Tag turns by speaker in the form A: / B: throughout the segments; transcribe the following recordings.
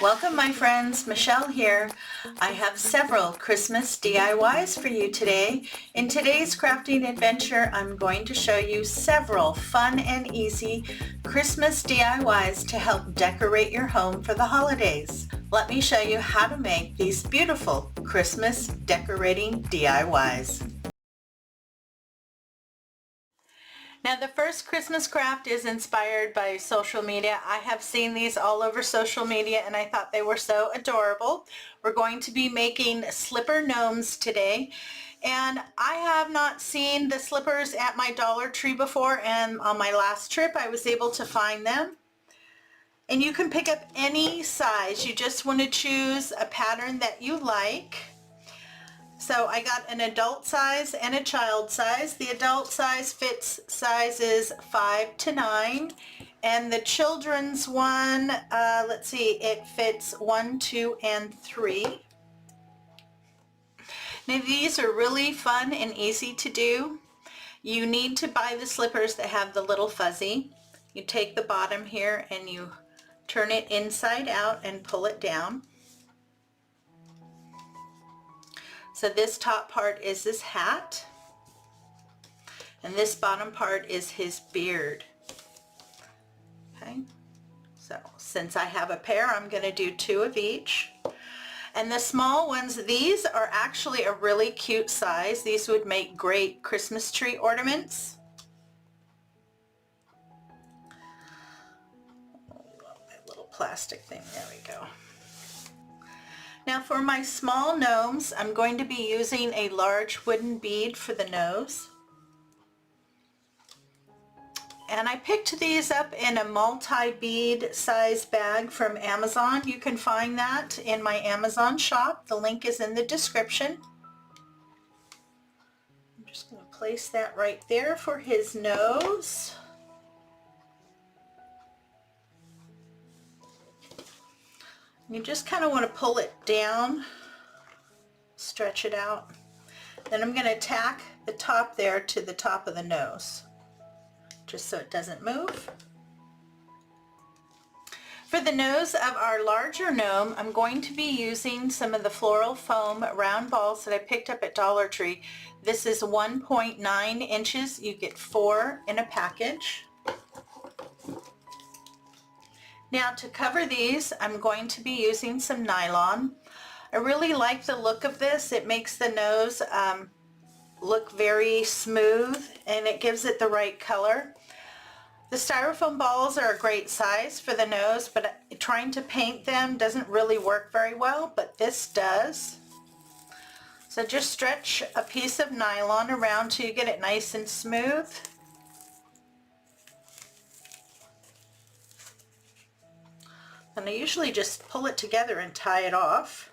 A: Welcome my friends, Michelle here. I have several Christmas DIYs for you today. In today's crafting adventure, I'm going to show you several fun and easy Christmas DIYs to help decorate your home for the holidays. Let me show you how to make these beautiful Christmas decorating DIYs. Now the first Christmas craft is inspired by social media. I have seen these all over social media and I thought they were so adorable. We're going to be making slipper gnomes today. And I have not seen the slippers at my Dollar Tree before, and on my last trip I was able to find them. And you can pick up any size. You just want to choose a pattern that you like. So I got an adult size and a child size. The adult size fits sizes 5 to 9, and the children's one, let's see, it fits 1, 2, and 3. Now these are really fun and easy to do. You need to buy the slippers that have the little fuzzy. You take the bottom here and you turn it inside out and pull it down. So this top part is his hat, and this bottom part is his beard. Okay, so since I have a pair, I'm going to do 2 of each. And the small ones, these are actually a really cute size. These would make great Christmas tree ornaments. Oh, that little plastic thing, there we go. Now for my small gnomes, I'm going to be using a large wooden bead for the nose. And I picked these up in a multi-bead size bag from Amazon. You can find that in my Amazon shop. The link is in the description. I'm just going to place that right there for his nose. You just kind of want to pull it down, stretch it out. Then I'm going to tack the top there to the top of the nose, just so it doesn't move. For the nose of our larger gnome, I'm going to be using some of the floral foam round balls that I picked up at Dollar Tree. This is 1.9 inches. You get 4 in a package. Now to cover these, I'm going to be using some nylon. I really like the look of this. It makes the nose look very smooth, and it gives it the right color. The styrofoam balls are a great size for the nose, but trying to paint them doesn't really work very well, but this does. So just stretch a piece of nylon around till you get it nice and smooth. And I usually just pull it together and tie it off.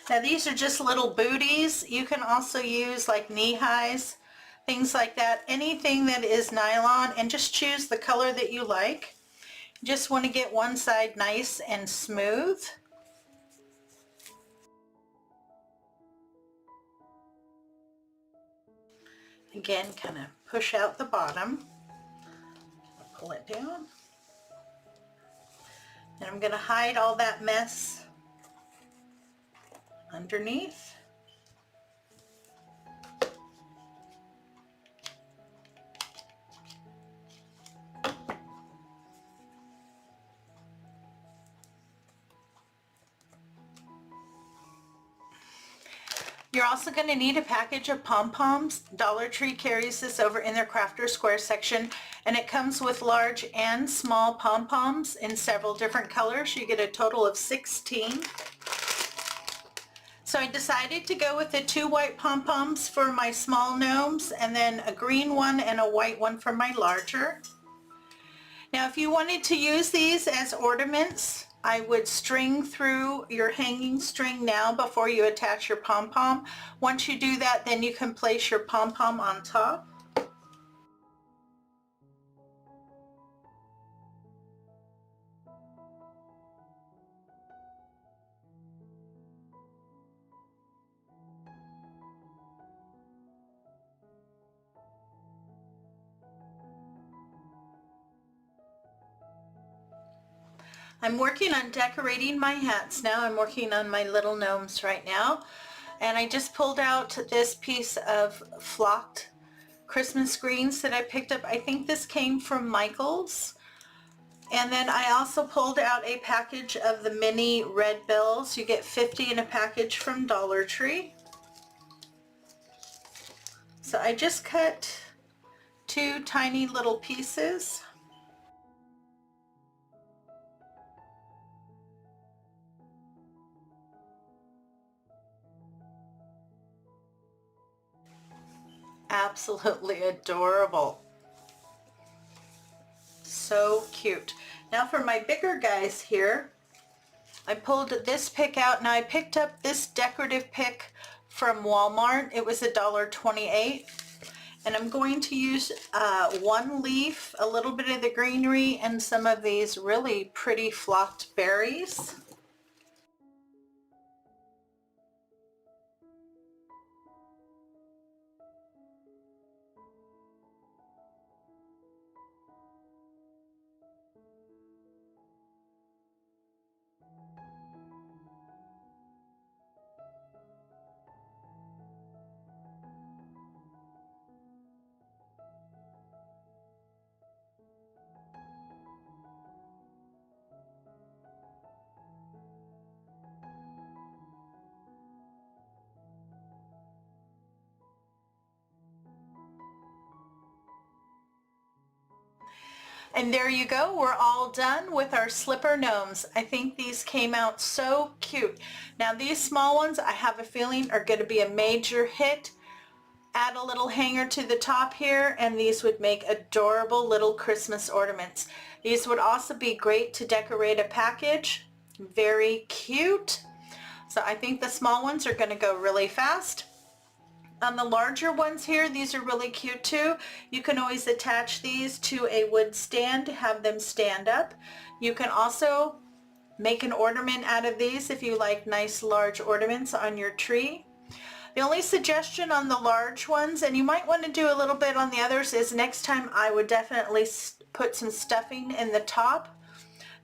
A: Now these are just little booties. You can also use like knee highs, things like that. Anything that is nylon, and just choose the color that you like. You just want to get one side nice and smooth. Again, kind of push out the bottom. Pull it down. And I'm going to hide all that mess underneath. You're also going to need a package of pom-poms. Dollar Tree carries this over in their Crafter Square section, and it comes with large and small pom-poms in several different colors. You get a total of 16. So I decided to go with the 2 white pom-poms for my small gnomes, and then a green one and a white one for my larger. Now if you wanted to use these as ornaments, I would string through your hanging string now before you attach your pom-pom. Once you do that, then you can place your pom-pom on top. I'm working on decorating my hats now. I'm working on my little gnomes right now. And I just pulled out this piece of flocked Christmas greens that I picked up. I think this came from Michael's. And then I also pulled out a package of the mini red bills. You get 50 in a package from Dollar Tree. So I just cut 2 tiny little pieces. Absolutely adorable. So cute. Now for my bigger guys here, I pulled this pick out. Now I picked up this decorative pick from Walmart. It was $1.28. And I'm going to use one leaf, a little bit of the greenery, and some of these really pretty flocked berries. And there you go, we're all done with our slipper gnomes. I think these came out so cute. Now these small ones, I have a feeling, are going to be a major hit. Add a little hanger to the top here, and these would make adorable little Christmas ornaments. These would also be great to decorate a package. Very cute. So I think the small ones are going to go really fast. On the larger ones here, these are really cute too. You can always attach these to a wood stand to have them stand up. You can also make an ornament out of these if you like nice large ornaments on your tree. The only suggestion on the large ones, and you might want to do a little bit on the others, is next time I would definitely put some stuffing in the top.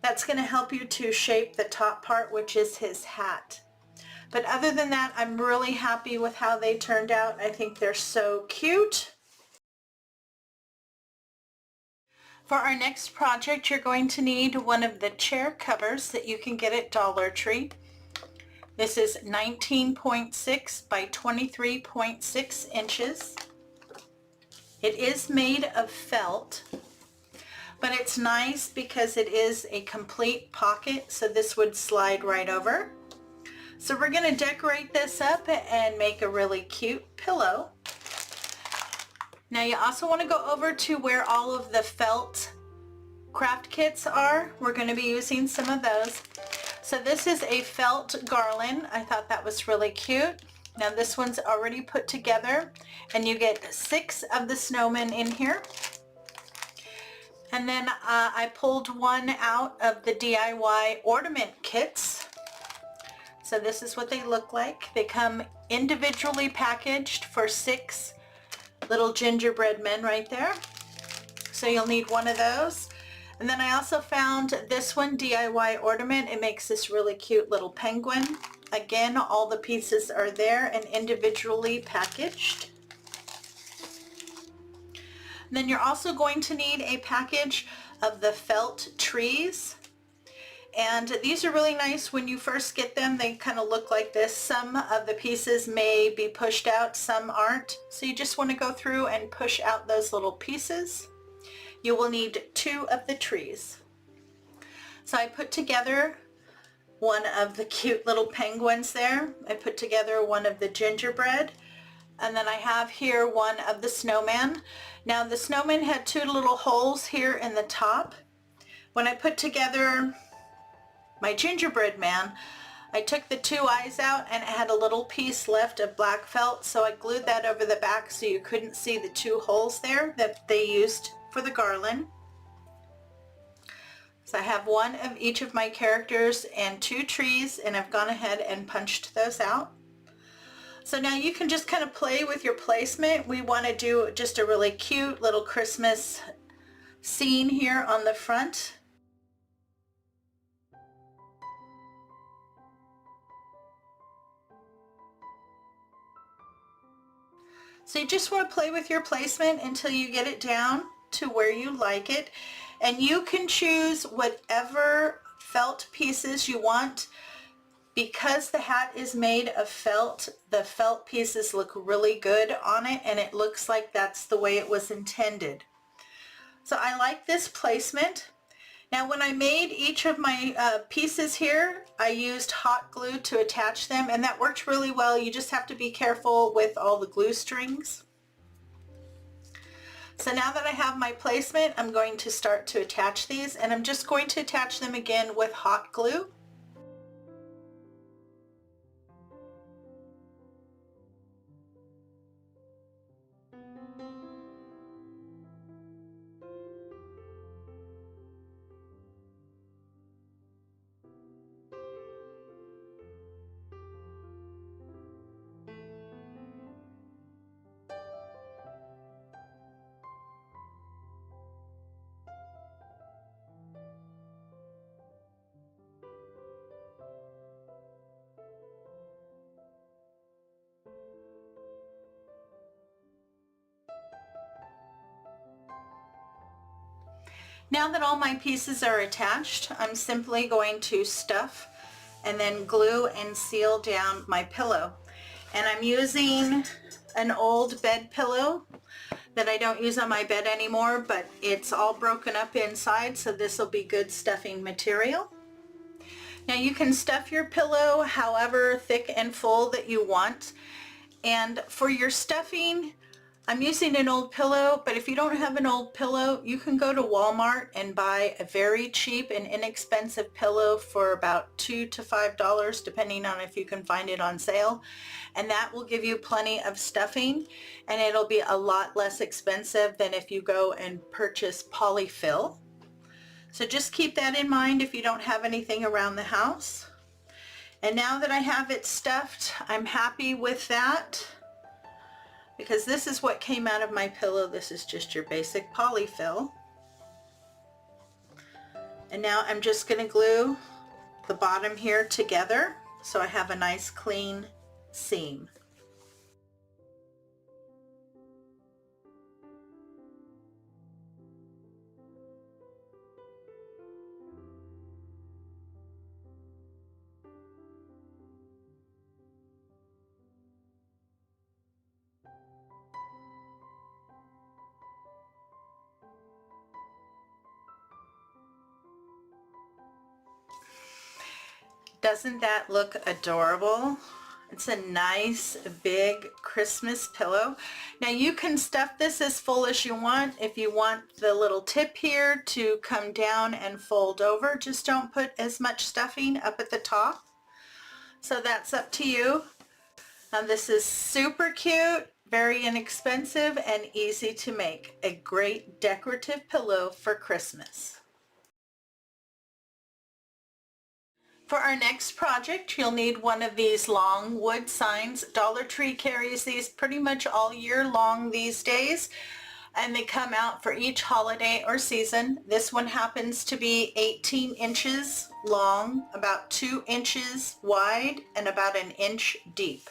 A: That's going to help you to shape the top part, which is his hat. But other than that, I'm really happy with how they turned out. I think they're so cute. For our next project, you're going to need one of the chair covers that you can get at Dollar Tree. This is 19.6 by 23.6 inches. It is made of felt, but it's nice because it is a complete pocket, so this would slide right over. So we're going to decorate this up and make a really cute pillow. Now you also want to go over to where all of the felt craft kits are. We're going to be using some of those. So this is a felt garland. I thought that was really cute. Now this one's already put together, and you get 6 of the snowmen in here. And then I pulled one out of the DIY ornament kits. So this is what they look like. They come individually packaged for 6 little gingerbread men right there. So you'll need one of those. And then I also found this one, DIY ornament. It makes this really cute little penguin. Again, all the pieces are there and individually packaged. And then you're also going to need a package of the felt trees. And these are really nice. When you first get them, they kind of look like this. Some of the pieces may be pushed out, some aren't. So you just want to go through and push out those little pieces. You will need 2 of the trees. So I put together one of the cute little penguins there. I put together one of the gingerbread. And then I have here one of the snowman. Now the snowman had 2 little holes here in the top. When I put together my gingerbread man, I took the 2 eyes out and it had a little piece left of black felt, so I glued that over the back so you couldn't see the 2 holes there that they used for the garland. So I have one of each of my characters and 2 trees, and I've gone ahead and punched those out. So now you can just kind of play with your placement. We want to do just a really cute little Christmas scene here on the front. So you just want to play with your placement until you get it down to where you like it. And you can choose whatever felt pieces you want. Because the hat is made of felt, the felt pieces look really good on it, and it looks like that's the way it was intended. So I like this placement. Now when I made each of my pieces here, I used hot glue to attach them, and that worked really well. You just have to be careful with all the glue strings. So now that I have my placement, I'm going to start to attach these, and I'm just going to attach them again with hot glue. Now that all my pieces are attached, I'm simply going to stuff and then glue and seal down my pillow. And I'm using an old bed pillow that I don't use on my bed anymore, but it's all broken up inside, so this will be good stuffing material. Now you can stuff your pillow however thick and full that you want. And for your stuffing, I'm using an old pillow, but if you don't have an old pillow, you can go to Walmart and buy a very cheap and inexpensive pillow for about $2 to $5, depending on if you can find it on sale. And that will give you plenty of stuffing, and it'll be a lot less expensive than if you go and purchase polyfill. So just keep that in mind if you don't have anything around the house. And now that I have it stuffed, I'm happy with that, because this is what came out of my pillow. This is just your basic polyfill. And now I'm just going to glue the bottom here together so I have a nice clean seam. Doesn't that look adorable? It's a nice big Christmas pillow. Now you can stuff this as full as you want. If you want the little tip here to come down and fold over, just don't put as much stuffing up at the top. So that's up to you. Now this is super cute, very inexpensive, and easy to make. A great decorative pillow for Christmas. For our next project, you'll need one of these long wood signs. Dollar Tree carries these pretty much all year long these days, and they come out for each holiday or season. This one happens to be 18 inches long, about 2 inches wide, and about 1 inch deep.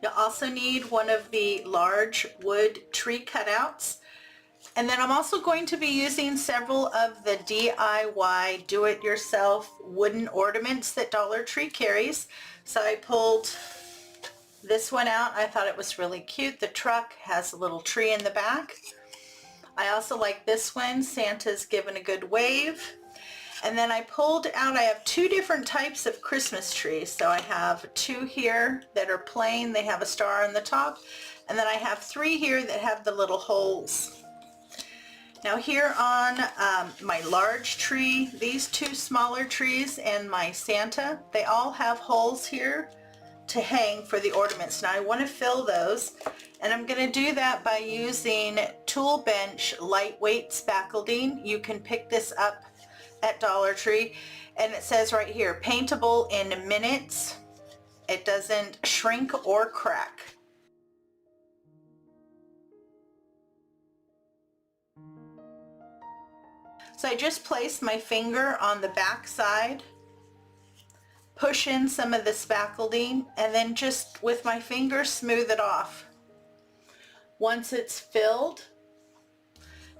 A: You'll also need one of the large wood tree cutouts. And then I'm also going to be using several of the DIY do-it-yourself wooden ornaments that Dollar Tree carries. So I pulled this one out. I thought it was really cute. The truck has a little tree in the back. I also like this one. Santa's given a good wave. And then I pulled out, I have 2 different types of Christmas trees. So I have 2 here that are plain. They have a star on the top. And then I have 3 here that have the little holes. Now here on my large tree, these 2 smaller trees and my Santa, they all have holes here to hang for the ornaments. Now I want to fill those, and I'm going to do that by using Tool Bench lightweight spackleding. You can pick this up at Dollar Tree, and it says right here, paintable in minutes. It doesn't shrink or crack. So I just placed my finger on the back side push in some of the spackling and then just with my fingers smooth it off. Once it's filled,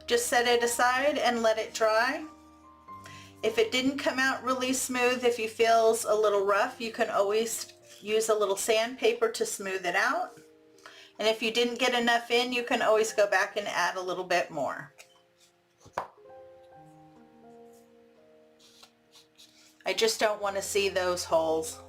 A: just set it aside and let it dry. If it didn't come out really smooth, if you feels a little rough, you can always use a little sandpaper to smooth it out. And if you didn't get enough in, you can always go back and add a little bit more. I just don't want to see those holes.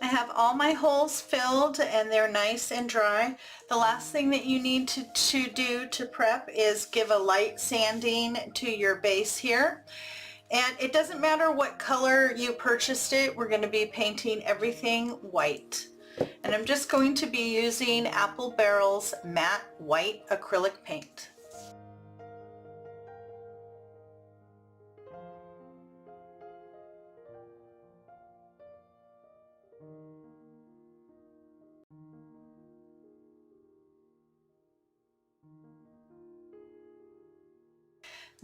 A: I have all my holes filled and they're nice and dry. The last thing that you need to do to prep is give a light sanding to your base here. And it doesn't matter what color you purchased it, we're going to be painting everything white. And I'm just going to be using Apple Barrel's matte white acrylic paint.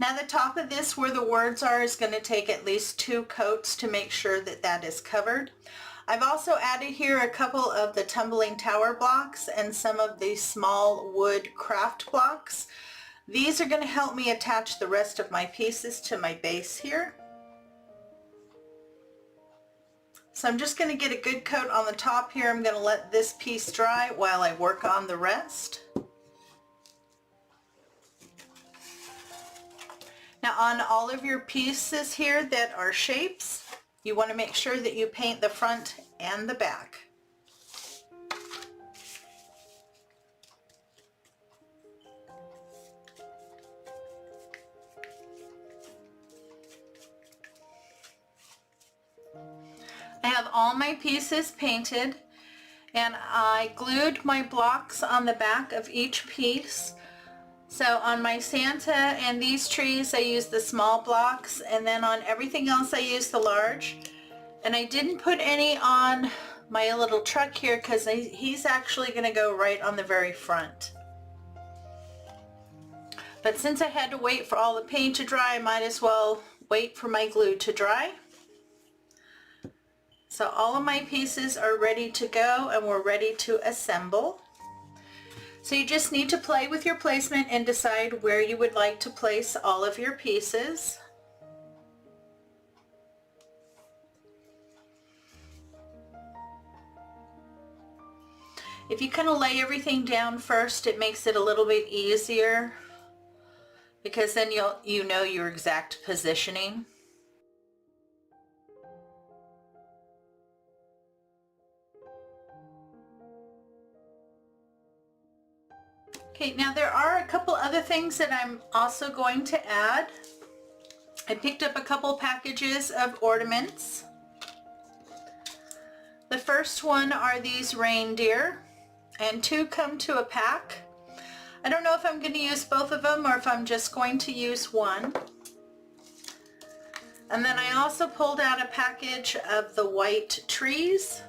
A: Now the top of this where the words are is going to take at least 2 coats to make sure that that is covered. I've also added here a couple of the tumbling tower blocks and some of the small wood craft blocks. These are going to help me attach the rest of my pieces to my base here. So I'm just going to get a good coat on the top here. I'm going to let this piece dry while I work on the rest. Now on all of your pieces here that are shapes, you want to make sure that you paint the front and the back. I have all my pieces painted and I glued my blocks on the back of each piece. So on my Santa and these trees I used the small blocks, and then on everything else I used the large. And I didn't put any on my little truck here because he's actually going to go right on the very front. But since I had to wait for all the paint to dry, I might as well wait for my glue to dry. So all of my pieces are ready to go and we're ready to assemble. So you just need to play with your placement and decide where you would like to place all of your pieces. If you kind of lay everything down first, it makes it a little bit easier because then you know your exact positioning. Okay, now there are a couple other things that I'm also going to add. I picked up a couple packages of ornaments. The first one are these reindeer, and 2 come to a pack. I don't know if I'm going to use both of them or if I'm just going to use one. And then I also pulled out a package of the white trees.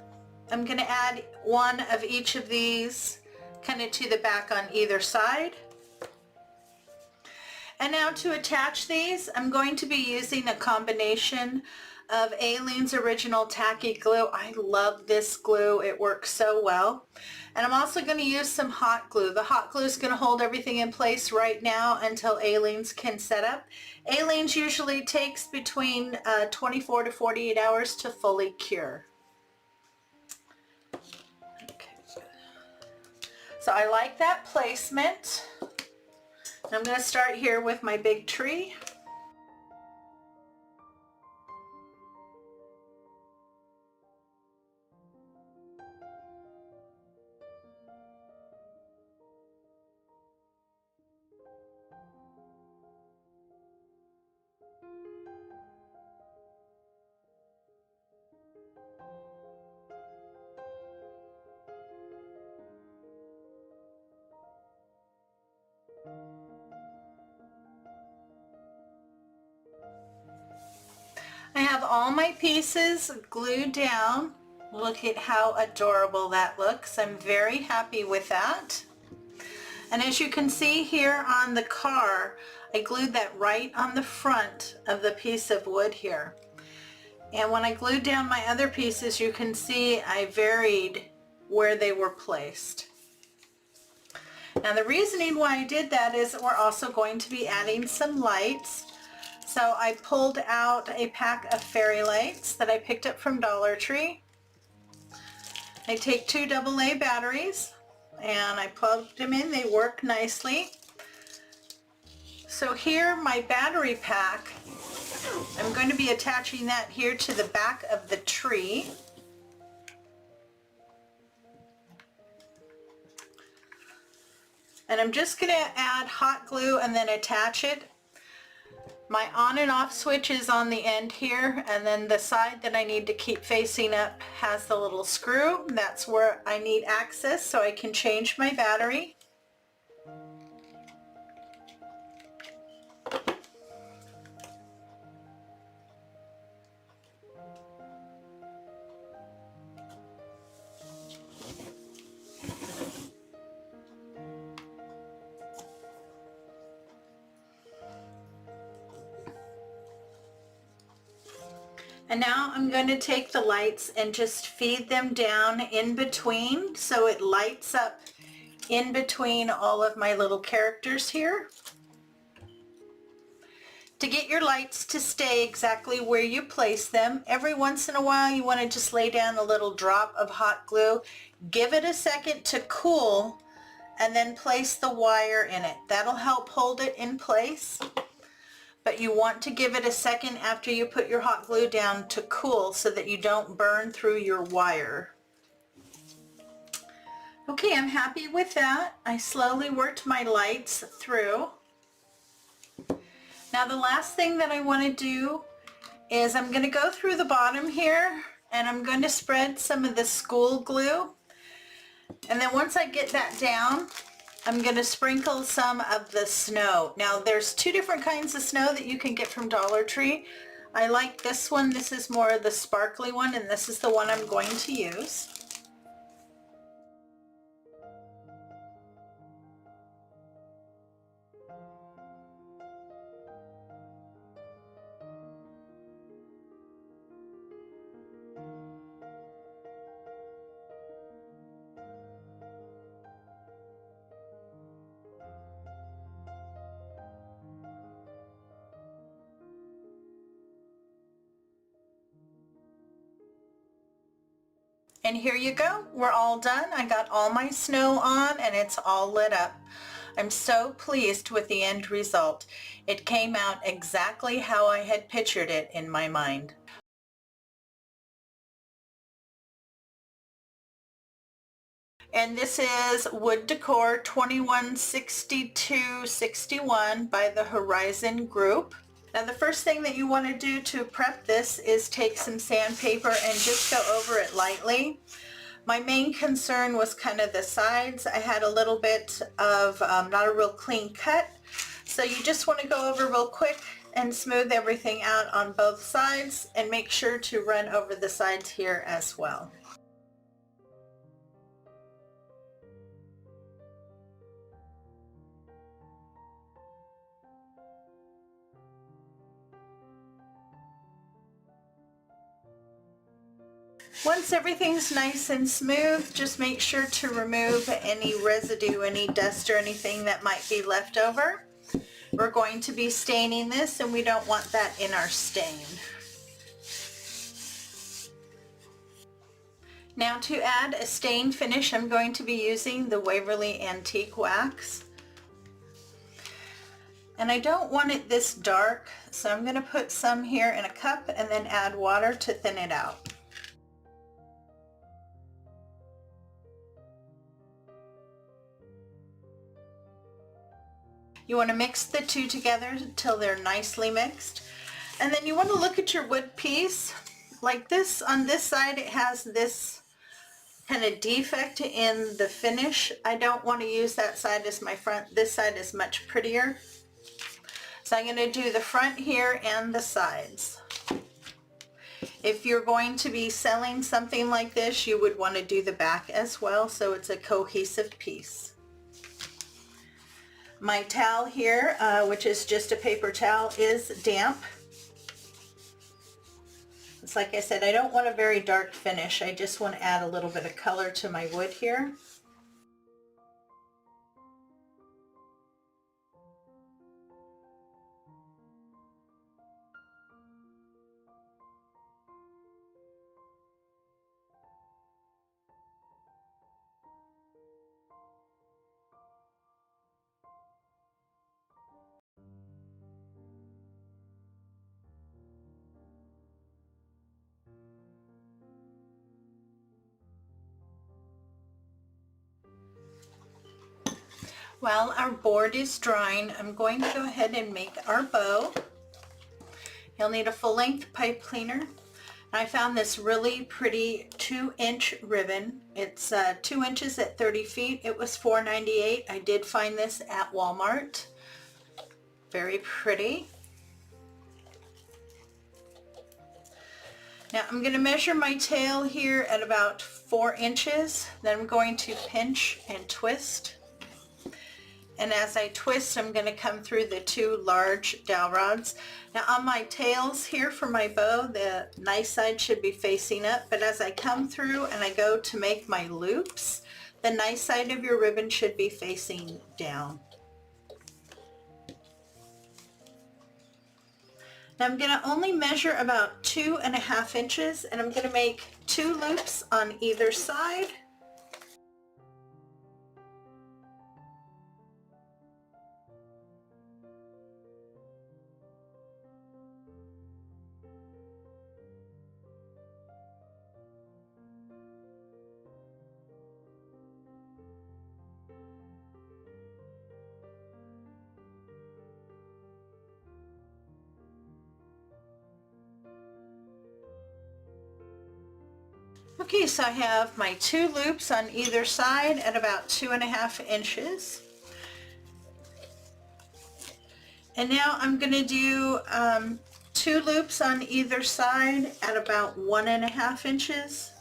A: I'm going to add one of each of these kind of to the back on either side. And now to attach these, I'm going to be using a combination of Aleene's original Tacky glue. I love this glue. It works so well. And I'm also going to use some hot glue. The hot glue is going to hold everything in place right now until Aleene's can set up. Aleene's usually takes between 24 to 48 hours to fully cure. So I like that placement. I'm going to start here with my big tree. I have all my pieces glued down. Look at how adorable that looks. I'm very happy with that. And as you can see here on the car, I glued that right on the front of the piece of wood here. And when I glued down my other pieces, you can see I varied where they were placed. Now the reasoning why I did that is that we're also going to be adding some lights. So I pulled out a pack of fairy lights that I picked up from Dollar Tree. I take 2 AA batteries and I plugged them in. They work nicely. So here my battery pack, I'm going to be attaching that here to the back of the tree. And I'm just going to add hot glue and then attach it. My on and off switch is on the end here, and then the side that I need to keep facing up has the little screw. That's where I need access so I can change my battery. And now I'm going to take the lights and just feed them down in between so it lights up in between all of my little characters here. To get your lights to stay exactly where you place them, every once in a while you want to just lay down a little drop of hot glue. Give it a second to cool and then place the wire in it. That'll help hold it in place. But you want to give it a second after you put your hot glue down to cool so that you don't burn through your wire. Okay, I'm happy with that. I slowly worked my lights through. Now the last thing that I want to do is I'm going to go through the bottom here and I'm going to spread some of the school glue. And then once I get that down, I'm going to sprinkle some of the snow. Now there's 2 different kinds of snow that you can get from Dollar Tree. I like this one. This is more of the sparkly one, and this is the one I'm going to use. And here you go, we're all done. I got all my snow on and it's all lit up. I'm so pleased with the end result. It came out exactly how I had pictured it in my mind. And this is Wood Decor 216261 by the Horizon Group. Now the first thing that you want to do to prep this is take some sandpaper and just go over it lightly. My main concern was kind of the sides. I had a little bit of not a real clean cut. So you just want to go over real quick and smooth everything out on both sides and make sure to run over the sides here as well. Once everything's nice and smooth, just make sure to remove any residue, any dust or anything that might be left over. We're going to be staining this and we don't want that in our stain. Now to add a stain finish, I'm going to be using the Waverly Antique Wax. And I don't want it this dark, so I'm going to put some here in a cup and then add water to thin it out. You want to mix the two together until they're nicely mixed. And then you want to look at your wood piece. Like this, on this side it has this kind of defect in the finish. I don't want to use that side as my front. This side is much prettier. So I'm going to do the front here and the sides. If you're going to be selling something like this, you would want to do the back as well so it's a cohesive piece. My towel here, which is just a paper towel, is damp. It's like I said, I don't want a very dark finish. I just want to add a little bit of color to my wood here. While our board is drying, I'm going to go ahead and make our bow. You'll need a full-length pipe cleaner. I found this really pretty 2-inch ribbon. It's 2 inches at 30 feet. It was $4.98. I did find this at Walmart. Very pretty. Now I'm going to measure my tail here at about 4 inches. Then I'm going to pinch and twist. And as I twist, I'm going to come through the 2 large dowel rods. Now on my tails here for my bow, the nice side should be facing up, but as I come through and I go to make my loops, the nice side of your ribbon should be facing down. Now I'm going to only measure about 2.5 inches, and I'm going to make 2 loops on either side. Okay, so I have my 2 loops on either side at about 2.5 inches. And now I'm going to do 2 loops on either side at about 1.5 inches.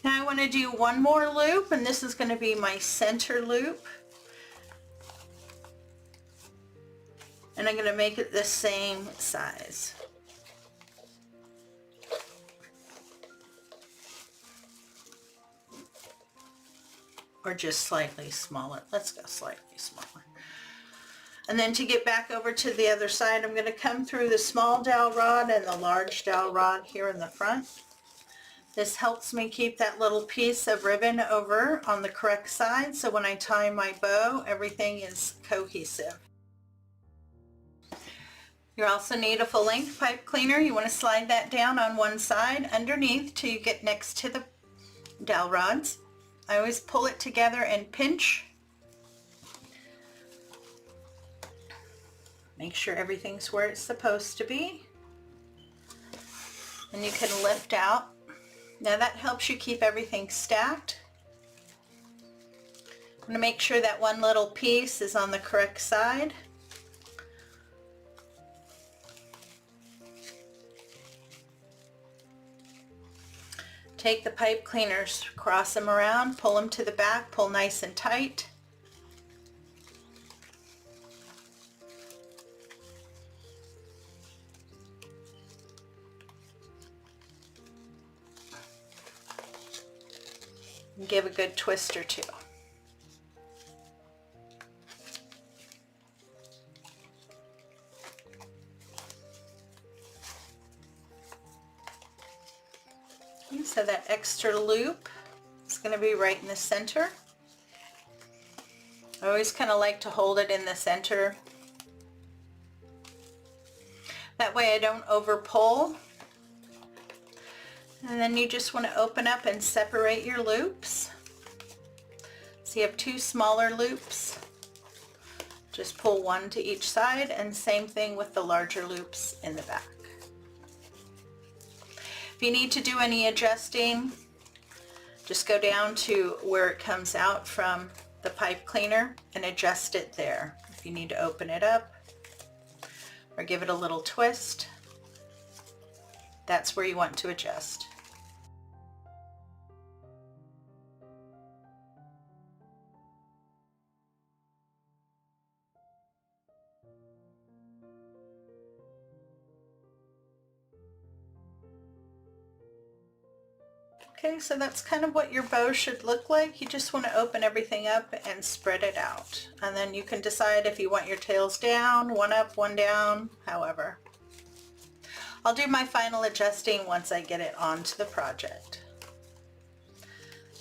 A: Now I want to do one more loop, and this is going to be my center loop. And I'm going to make it the same size. Or just slightly smaller. Let's go slightly smaller. And then to get back over to the other side, I'm going to come through the small dowel rod and the large dowel rod here in the front. This helps me keep that little piece of ribbon over on the correct side, so when I tie my bow, everything is cohesive. You also need a full-length pipe cleaner. You want to slide that down on one side underneath till you get next to the dowel rods. I always pull it together and pinch. Make sure everything's where it's supposed to be. And you can lift out. Now that helps you keep everything stacked. I'm going to make sure that one little piece is on the correct side. Take the pipe cleaners, cross them around, pull them to the back, pull nice and tight. And give a good twist or two. Okay, so that extra loop is going to be right in the center. I always kind of like to hold it in the center. That way I don't over pull. And then you just want to open up and separate your loops. So you have 2 smaller loops. Just pull one to each side, and same thing with the larger loops in the back. If you need to do any adjusting Just go down to where it comes out from the pipe cleaner and adjust it there. If you need to open it up or give it a little twist, that's where you want to adjust. Okay, so that's kind of what your bow should look like. You just want to open everything up and spread it out. And then you can decide if you want your tails down, one up, one down, however. I'll do my final adjusting once I get it onto the project.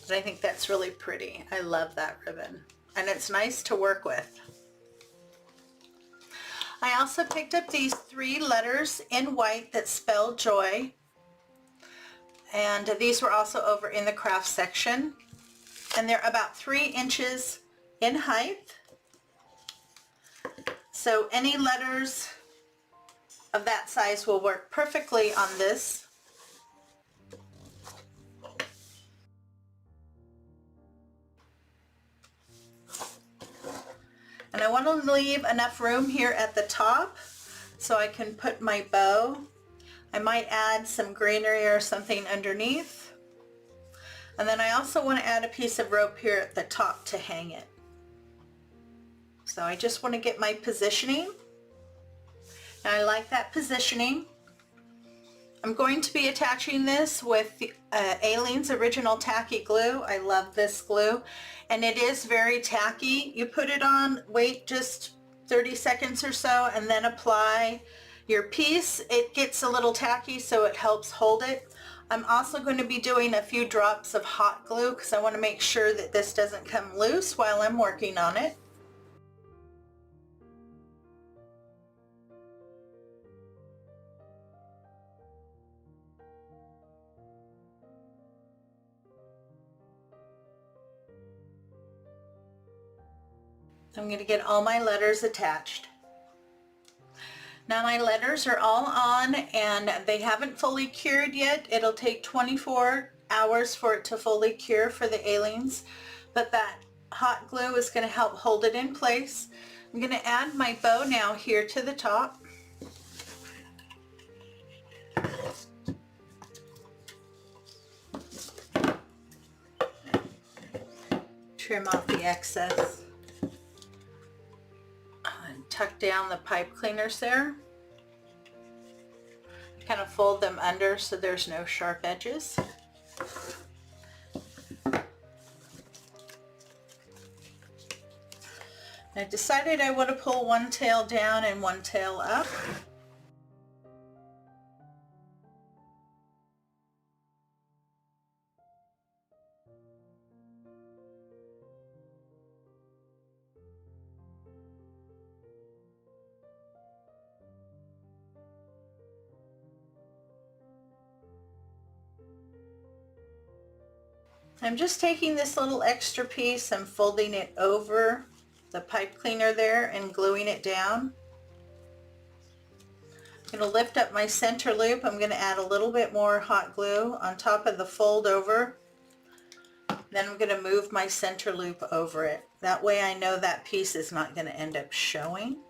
A: But I think that's really pretty. I love that ribbon. And it's nice to work with. I also picked up these 3 letters in white that spell joy. And these were also over in the craft section. And they're about 3 inches in height. So any letters of that size will work perfectly on this. And I want to leave enough room here at the top so I can put my bow. I might add some greenery or something underneath. And then I also want to add a piece of rope here at the top to hang it. So I just want to get my positioning. And I like that positioning. I'm going to be attaching this with Aleene's original tacky glue. I love this glue. And it is very tacky. You put it on, wait just 30 seconds or so, and then apply your piece. It gets a little tacky, so it helps hold it. I'm also going to be doing a few drops of hot glue because I want to make sure that this doesn't come loose while I'm working on it. I'm going to get all my letters attached. Now my letters are all on and they haven't fully cured yet. It'll take 24 hours for it to fully cure for the Aleene's, but that hot glue is going to help hold it in place. I'm going to add my bow now here to the top. Trim off the excess. Tuck down the pipe cleaners there. Kind of fold them under so there's no sharp edges. I decided I want to pull one tail down and one tail up. I'm just taking this little extra piece and folding it over the pipe cleaner there and gluing it down. I'm going to lift up my center loop. I'm going to add a little bit more hot glue on top of the fold over. Then I'm going to move my center loop over it. That way I know that piece is not going to end up showing.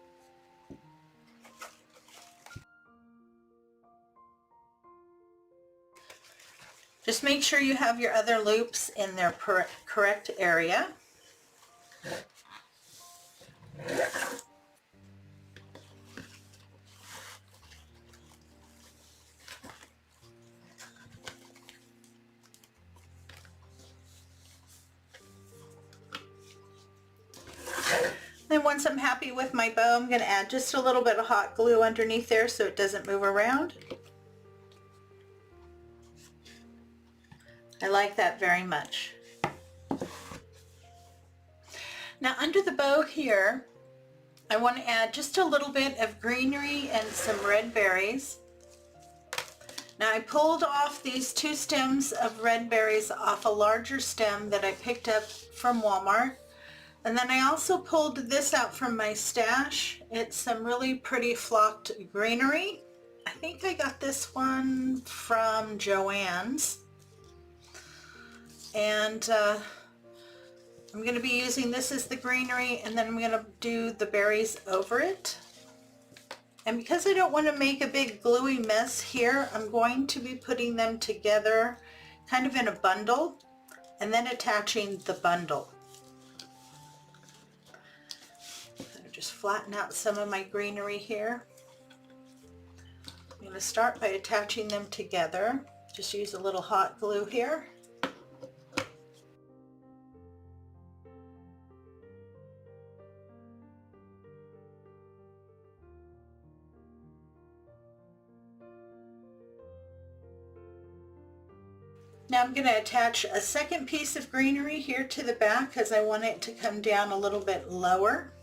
A: Just make sure you have your other loops in their correct area. Then once I'm happy with my bow, I'm going to add just a little bit of hot glue underneath there so it doesn't move around. I like that very much. Now under the bow here, I want to add just a little bit of greenery and some red berries. Now I pulled off these 2 stems of red berries off a larger stem that I picked up from Walmart. And then I also pulled this out from my stash. It's some really pretty flocked greenery. I think I got this one from Joann's. And I'm going to be using this as the greenery, and then I'm going to do the berries over it. And because I don't want to make a big gluey mess here, I'm going to be putting them together kind of in a bundle and then attaching the bundle. I'll just flatten out some of my greenery here. I'm going to start by attaching them together. Just use a little hot glue here. Now I'm going to attach a second piece of greenery here to the back because I want it to come down a little bit lower.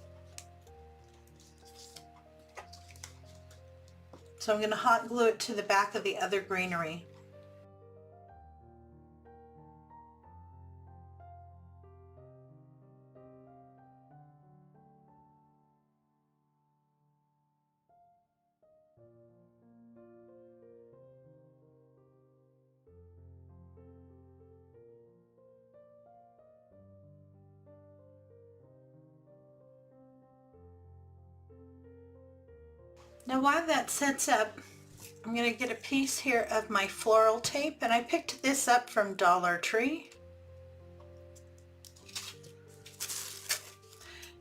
A: So I'm going to hot glue it to the back of the other greenery. Now while that sets up, I'm going to get a piece here of my floral tape, and I picked this up from Dollar Tree.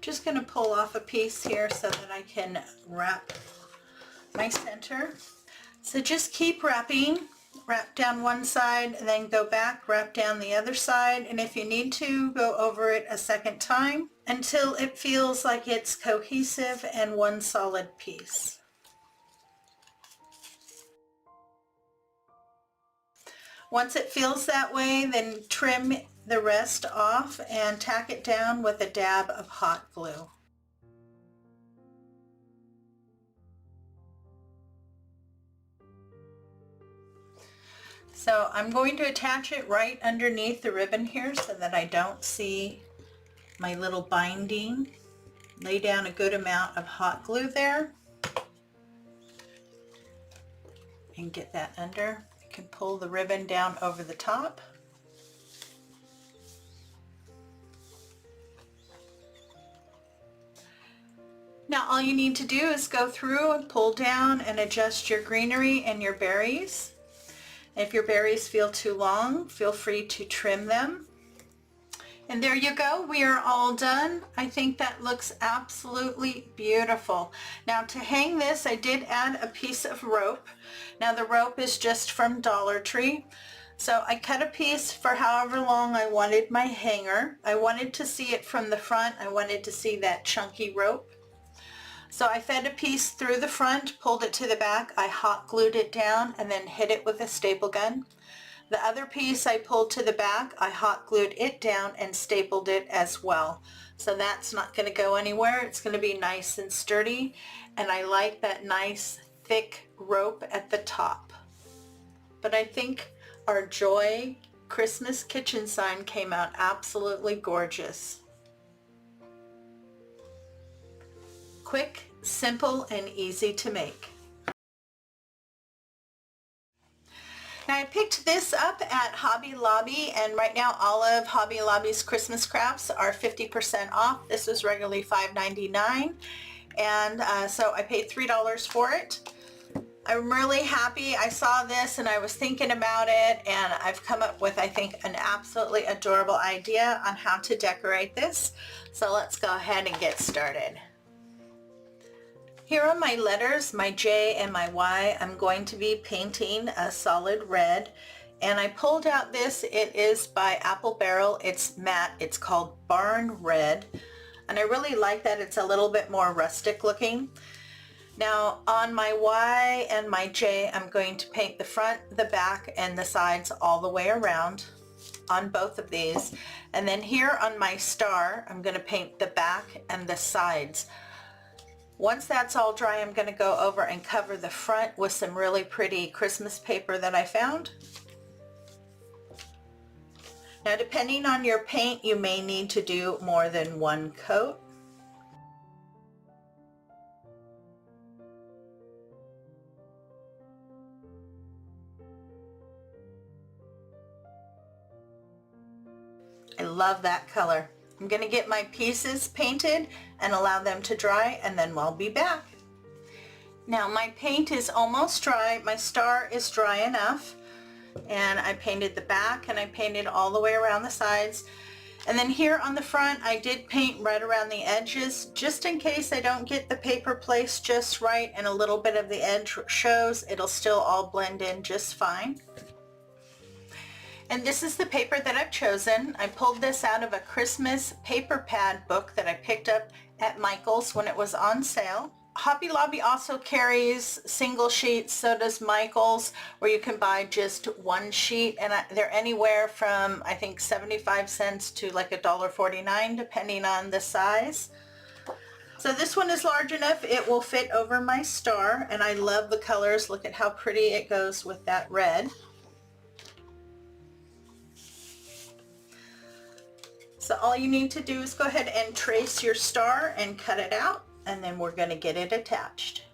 A: Just going to pull off a piece here so that I can wrap my center. So just keep wrapping. Wrap down one side and then go back, wrap down the other side, and if you need to, go over it a second time until it feels like it's cohesive and one solid piece. Once it feels that way, then trim the rest off and tack it down with a dab of hot glue. So I'm going to attach it right underneath the ribbon here so that I don't see my little binding. Lay down a good amount of hot glue there and get that under. You can pull the ribbon down over the top. Now all you need to do is go through and pull down and adjust your greenery and your berries. If your berries feel too long, feel free to trim them. And there you go, we are all done. I think that looks absolutely beautiful. Now to hang this, I did add a piece of rope. Now the rope is just from Dollar Tree. So I cut a piece for however long I wanted my hanger. I wanted to see it from the front. I wanted to see that chunky rope. So I fed a piece through the front, pulled it to the back, I hot glued it down and then hit it with a staple gun. The other piece I pulled to the back, I hot glued it down and stapled it as well. So that's not going to go anywhere. It's going to be nice and sturdy, and I like that nice thick rope at the top. But I think our Joy Christmas kitchen sign came out absolutely gorgeous. Quick, simple, and easy to make. Now I picked this up at Hobby Lobby, and right now all of Hobby Lobby's Christmas crafts are 50% off. This was regularly $5.99, and so I paid $3 for it. I'm really happy. I saw this and I was thinking about it, and I've come up with, I think, an absolutely adorable idea on how to decorate this. So let's go ahead and get started. Here are my letters, my J and my Y. I'm going to be painting a solid red, and I pulled out this. It is by Apple Barrel. It's matte. It's called Barn Red, and I really like that. It's a little bit more rustic looking. Now on my Y and my J, I'm going to paint the front, the back, and the sides all the way around on both of these. And then here on my star, I'm going to paint the back and the sides. Once that's all dry, I'm going to go over and cover the front with some really pretty Christmas paper that I found. Now, depending on your paint, you may need to do more than one coat. I love that color. I'm going to get my pieces painted and allow them to dry, and then we'll be back. Now my paint is almost dry. My star is dry enough, and I painted the back and I painted all the way around the sides. And then here on the front, I did paint right around the edges, just in case I don't get the paper placed just right and a little bit of the edge shows. It'll still all blend in just fine. And this is the paper that I've chosen. I pulled this out of a Christmas paper pad book that I picked up at Michael's when it was on sale. Hobby Lobby also carries single sheets, so does Michael's, where you can buy just one sheet, and they're anywhere from I think 75 cents to like $1.49 depending on the size. So this one is large enough, it will fit over my star, and I love the colors. Look at how pretty it goes with that red. So all you need to do is go ahead and trace your star and cut it out, and then we're going to get it attached.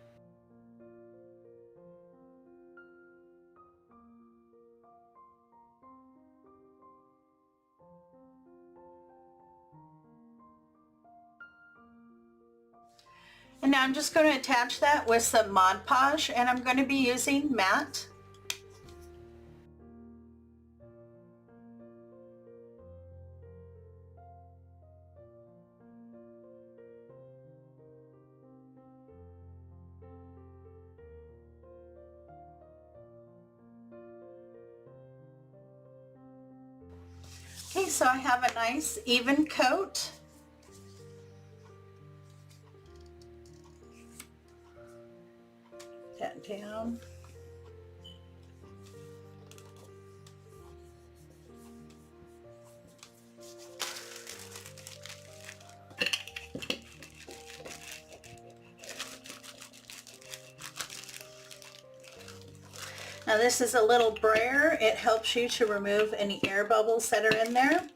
A: And now I'm just going to attach that with some Mod Podge, and I'm going to be using matte. Okay, so I have a nice even coat. That down. Now this is a little brayer. It helps you to remove any air bubbles that are in there.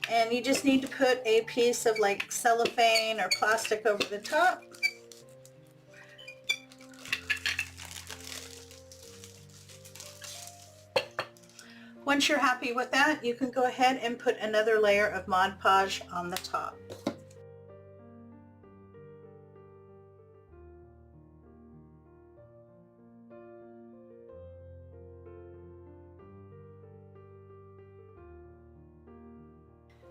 A: And you just need to put a piece of like cellophane or plastic over the top. Once you're happy with that, you can go ahead and put another layer of Mod Podge on the top.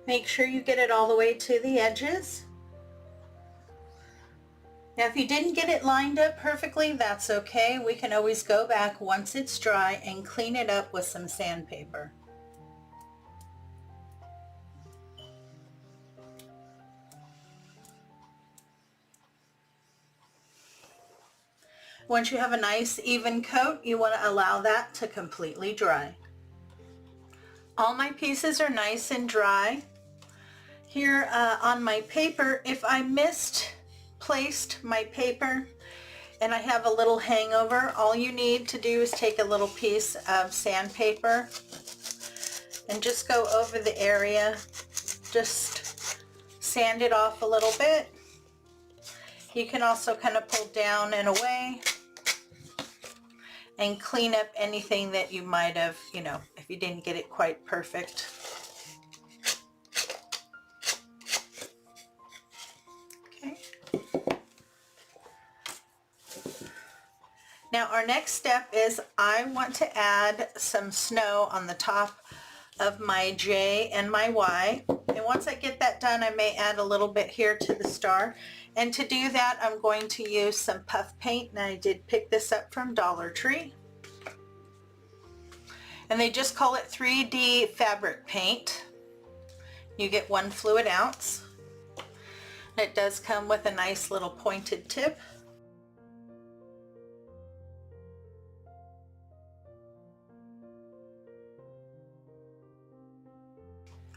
A: Make sure you get it all the way to the edges. Now if you didn't get it lined up perfectly, that's okay. We can always go back once it's dry and clean it up with some sandpaper. Once you have a nice even coat, you want to allow that to completely dry. All my pieces are nice and dry. Here on my paper, if I misplaced my paper and I have a little hangover, all you need to do is take a little piece of sandpaper and just go over the area. Just sand it off a little bit. You can also kind of pull down and away and clean up anything that you might have, if you didn't get it quite perfect. Okay. Now our next step is I want to add some snow on the top of my J and my Y. And once I get that done, I may add a little bit here to the star. And to do that, I'm going to use some puff paint, and I did pick this up from Dollar Tree. And they just call it 3D fabric paint. You get 1 fluid ounce. And it does come with a nice little pointed tip.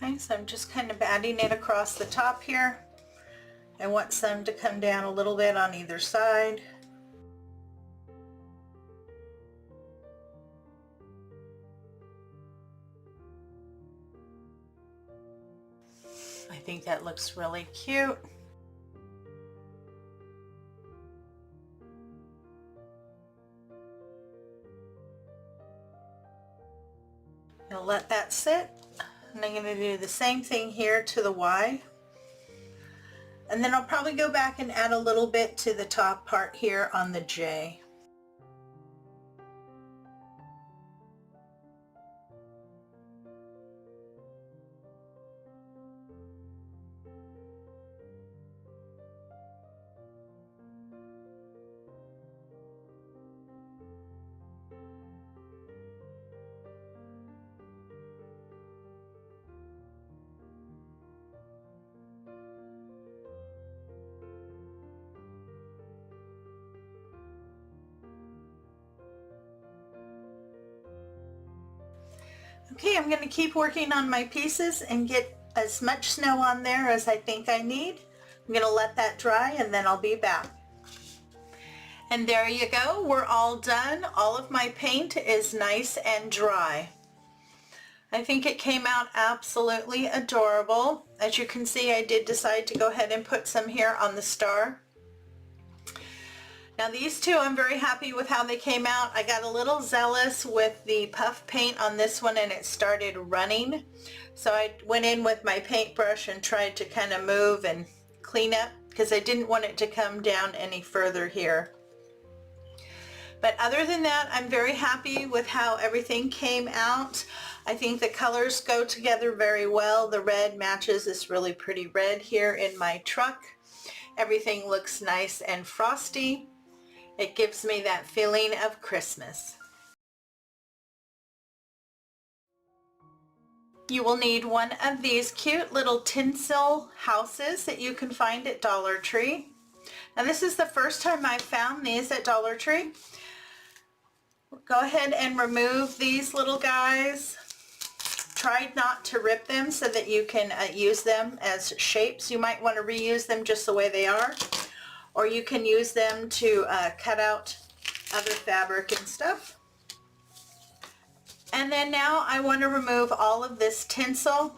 A: Okay, so I'm just kind of adding it across the top here. I want some to come down a little bit on either side. I think that looks really cute. I'll let that sit. And I'm going to do the same thing here to the Y. And then I'll probably go back and add a little bit to the top part here on the J. Okay, I'm going to keep working on my pieces and get as much snow on there as I think I need. I'm going to let that dry and then I'll be back. And there you go, we're all done. All of my paint is nice and dry. I think it came out absolutely adorable. As you can see, I did decide to go ahead and put some here on the star. Now these two, I'm very happy with how they came out. I got a little zealous with the puff paint on this one and it started running. So I went in with my paintbrush and tried to kind of move and clean up because I didn't want it to come down any further here. But other than that, I'm very happy with how everything came out. I think the colors go together very well. The red matches this really pretty red here in my truck. Everything looks nice and frosty. It gives me that feeling of Christmas. You will need one of these cute little tinsel houses that you can find at Dollar Tree. Now this is the first time I've found these at Dollar Tree. Go ahead and remove these little guys. Try not to rip them so that you can use them as shapes. You might want to reuse them just the way they are. Or you can use them to cut out other fabric and stuff. And then now I want to remove all of this tinsel.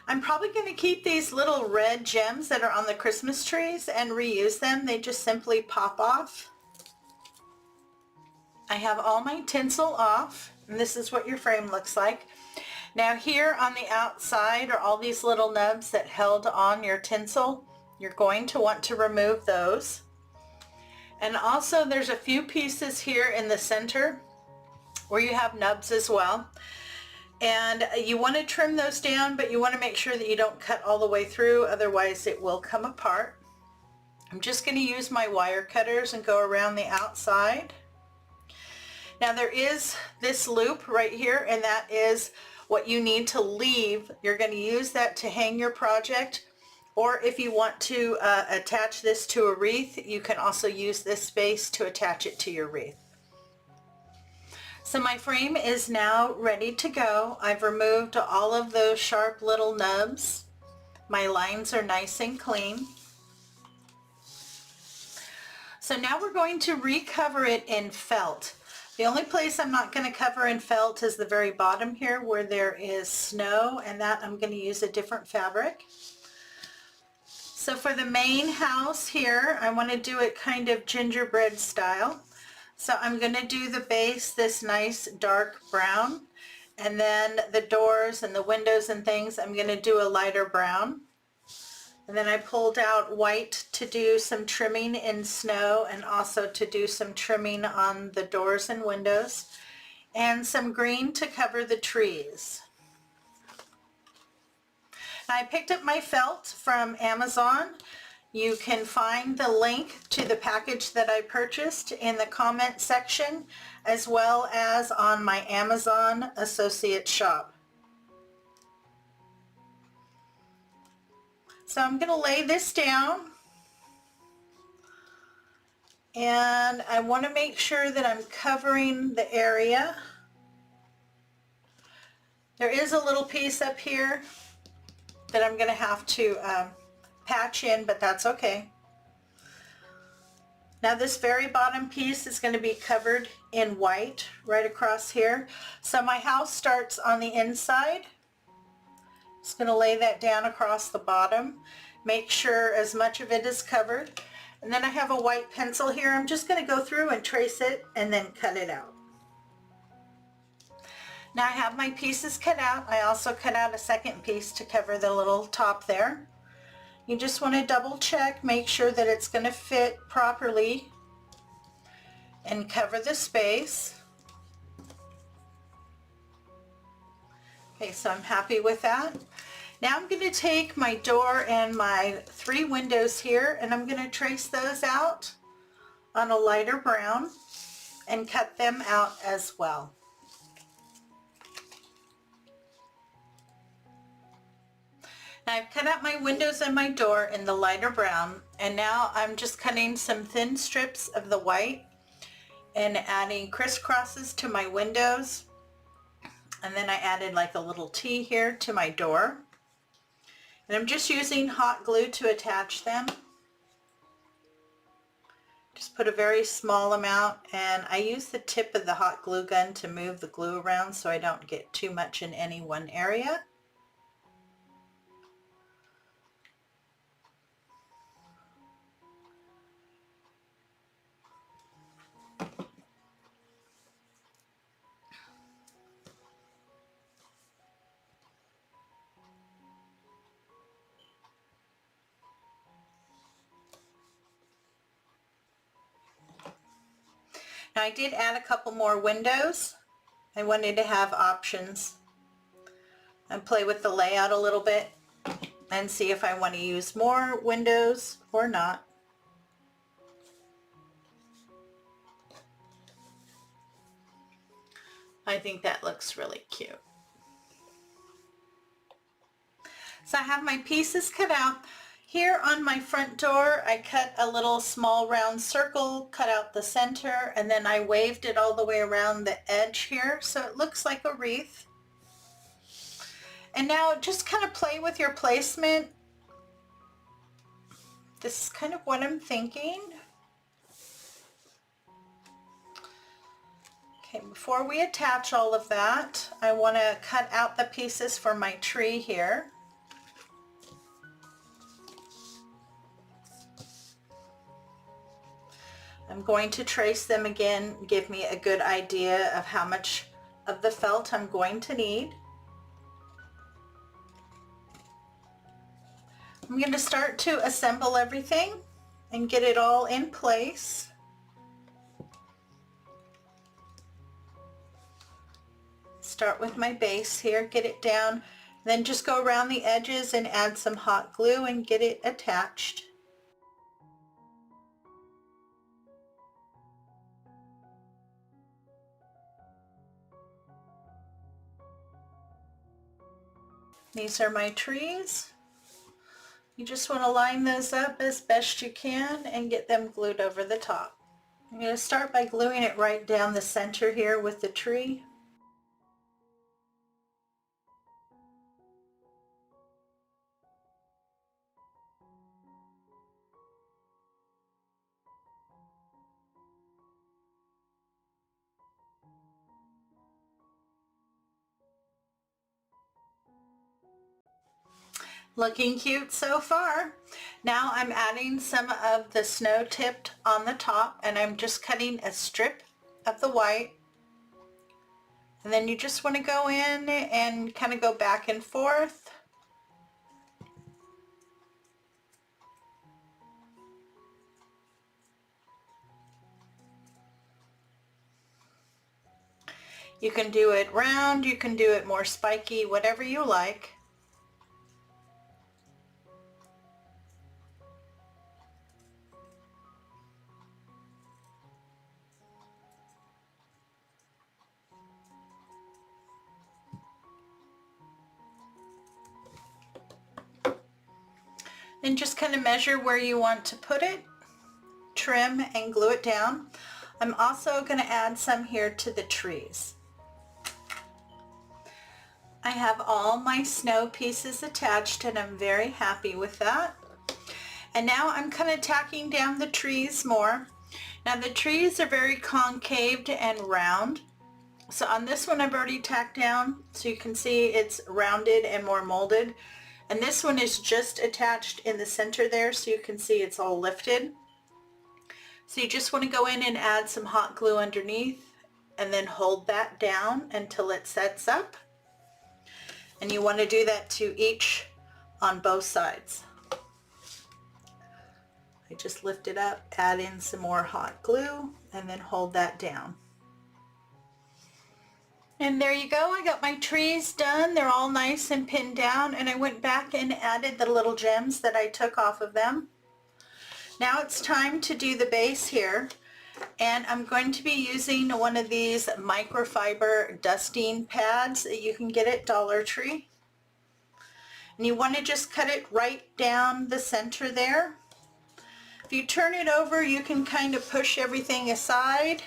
A: I'm probably going to keep these little red gems that are on the Christmas trees and reuse them. They just simply pop off. I have all my tinsel off, and this is what your frame looks like. Now here on the outside are all these little nubs that held on your tinsel. You're going to want to remove those. And also there's a few pieces here in the center where you have nubs as well. And you want to trim those down, but you want to make sure that you don't cut all the way through, otherwise it will come apart. I'm just going to use my wire cutters and go around the outside. Now there is this loop right here, and that is what you need to leave. You're going to use that to hang your project. Or if you want to attach this to a wreath, you can also use this space to attach it to your wreath. So my frame is now ready to go. I've removed all of those sharp little nubs. My lines are nice and clean. So now we're going to recover it in felt. The only place I'm not going to cover in felt is the very bottom here where there is snow, and that I'm going to use a different fabric. So for the main house here, I want to do it kind of gingerbread style. So I'm going to do the base this nice dark brown, and then the doors and the windows and things I'm going to do a lighter brown. And then I pulled out white to do some trimming in snow and also to do some trimming on the doors and windows, and some green to cover the trees. I picked up my felt from Amazon. You can find the link to the package that I purchased in the comment section, as well as on my Amazon associate shop. So I'm going to lay this down, and I want to make sure that I'm covering the area. There is a little piece up here that I'm going to have to patch in, but that's okay. Now this very bottom piece is going to be covered in white right across here. So my house starts on the inside. Just going to lay that down across the bottom. Make sure as much of it is covered. And then I have a white pencil here. I'm just going to go through and trace it and then cut it out. Now I have my pieces cut out. I also cut out a second piece to cover the little top there. You just want to double check, make sure that it's going to fit properly and cover the space. Okay, so I'm happy with that. Now I'm going to take my door and my 3 windows here, and I'm going to trace those out on a lighter brown and cut them out as well. Now I've cut out my windows and my door in the lighter brown, and now I'm just cutting some thin strips of the white and adding crisscrosses to my windows. And then I added like a little T here to my door. And I'm just using hot glue to attach them. Just put a very small amount, and I use the tip of the hot glue gun to move the glue around so I don't get too much in any one area. Now I did add a couple more windows. I wanted to have options and play with the layout a little bit and see if I want to use more windows or not. I think that looks really cute. So I have my pieces cut out. Here on my front door, I cut a little small round circle, cut out the center, and then I waved it all the way around the edge here so it looks like a wreath. And now just kind of play with your placement. This is kind of what I'm thinking. Okay, before we attach all of that, I want to cut out the pieces for my tree here. I'm going to trace them again, give me a good idea of how much of the felt I'm going to need. I'm going to start to assemble everything and get it all in place. Start with my base here, get it down, then just go around the edges and add some hot glue and get it attached. These are my trees. You just want to line those up as best you can and get them glued over the top. I'm going to start by gluing it right down the center here with the tree. Looking cute so far. Now I'm adding some of the snow tipped on the top, and I'm just cutting a strip of the white. And then you just want to go in and kind of go back and forth. You can do it round, you can do it more spiky, whatever you like. Then just kind of measure where you want to put it, trim and glue it down. I'm also going to add some here to the trees. I have all my snow pieces attached and I'm very happy with that. And now I'm kind of tacking down the trees more. Now the trees are very concaved and round. So on this one I've already tacked down, so you can see it's rounded and more molded. And this one is just attached in the center there, so you can see it's all lifted. So you just want to go in and add some hot glue underneath and then hold that down until it sets up. And you want to do that to each on both sides. I just lift it up, add in some more hot glue, and then hold that down. And there you go, I got my trees done. They're all nice and pinned down, and I went back and added the little gems that I took off of them. Now it's time to do the base here, and I'm going to be using one of these microfiber dusting pads that you can get at Dollar Tree. And you want to just cut it right down the center there. If you turn it over, you can kind of push everything aside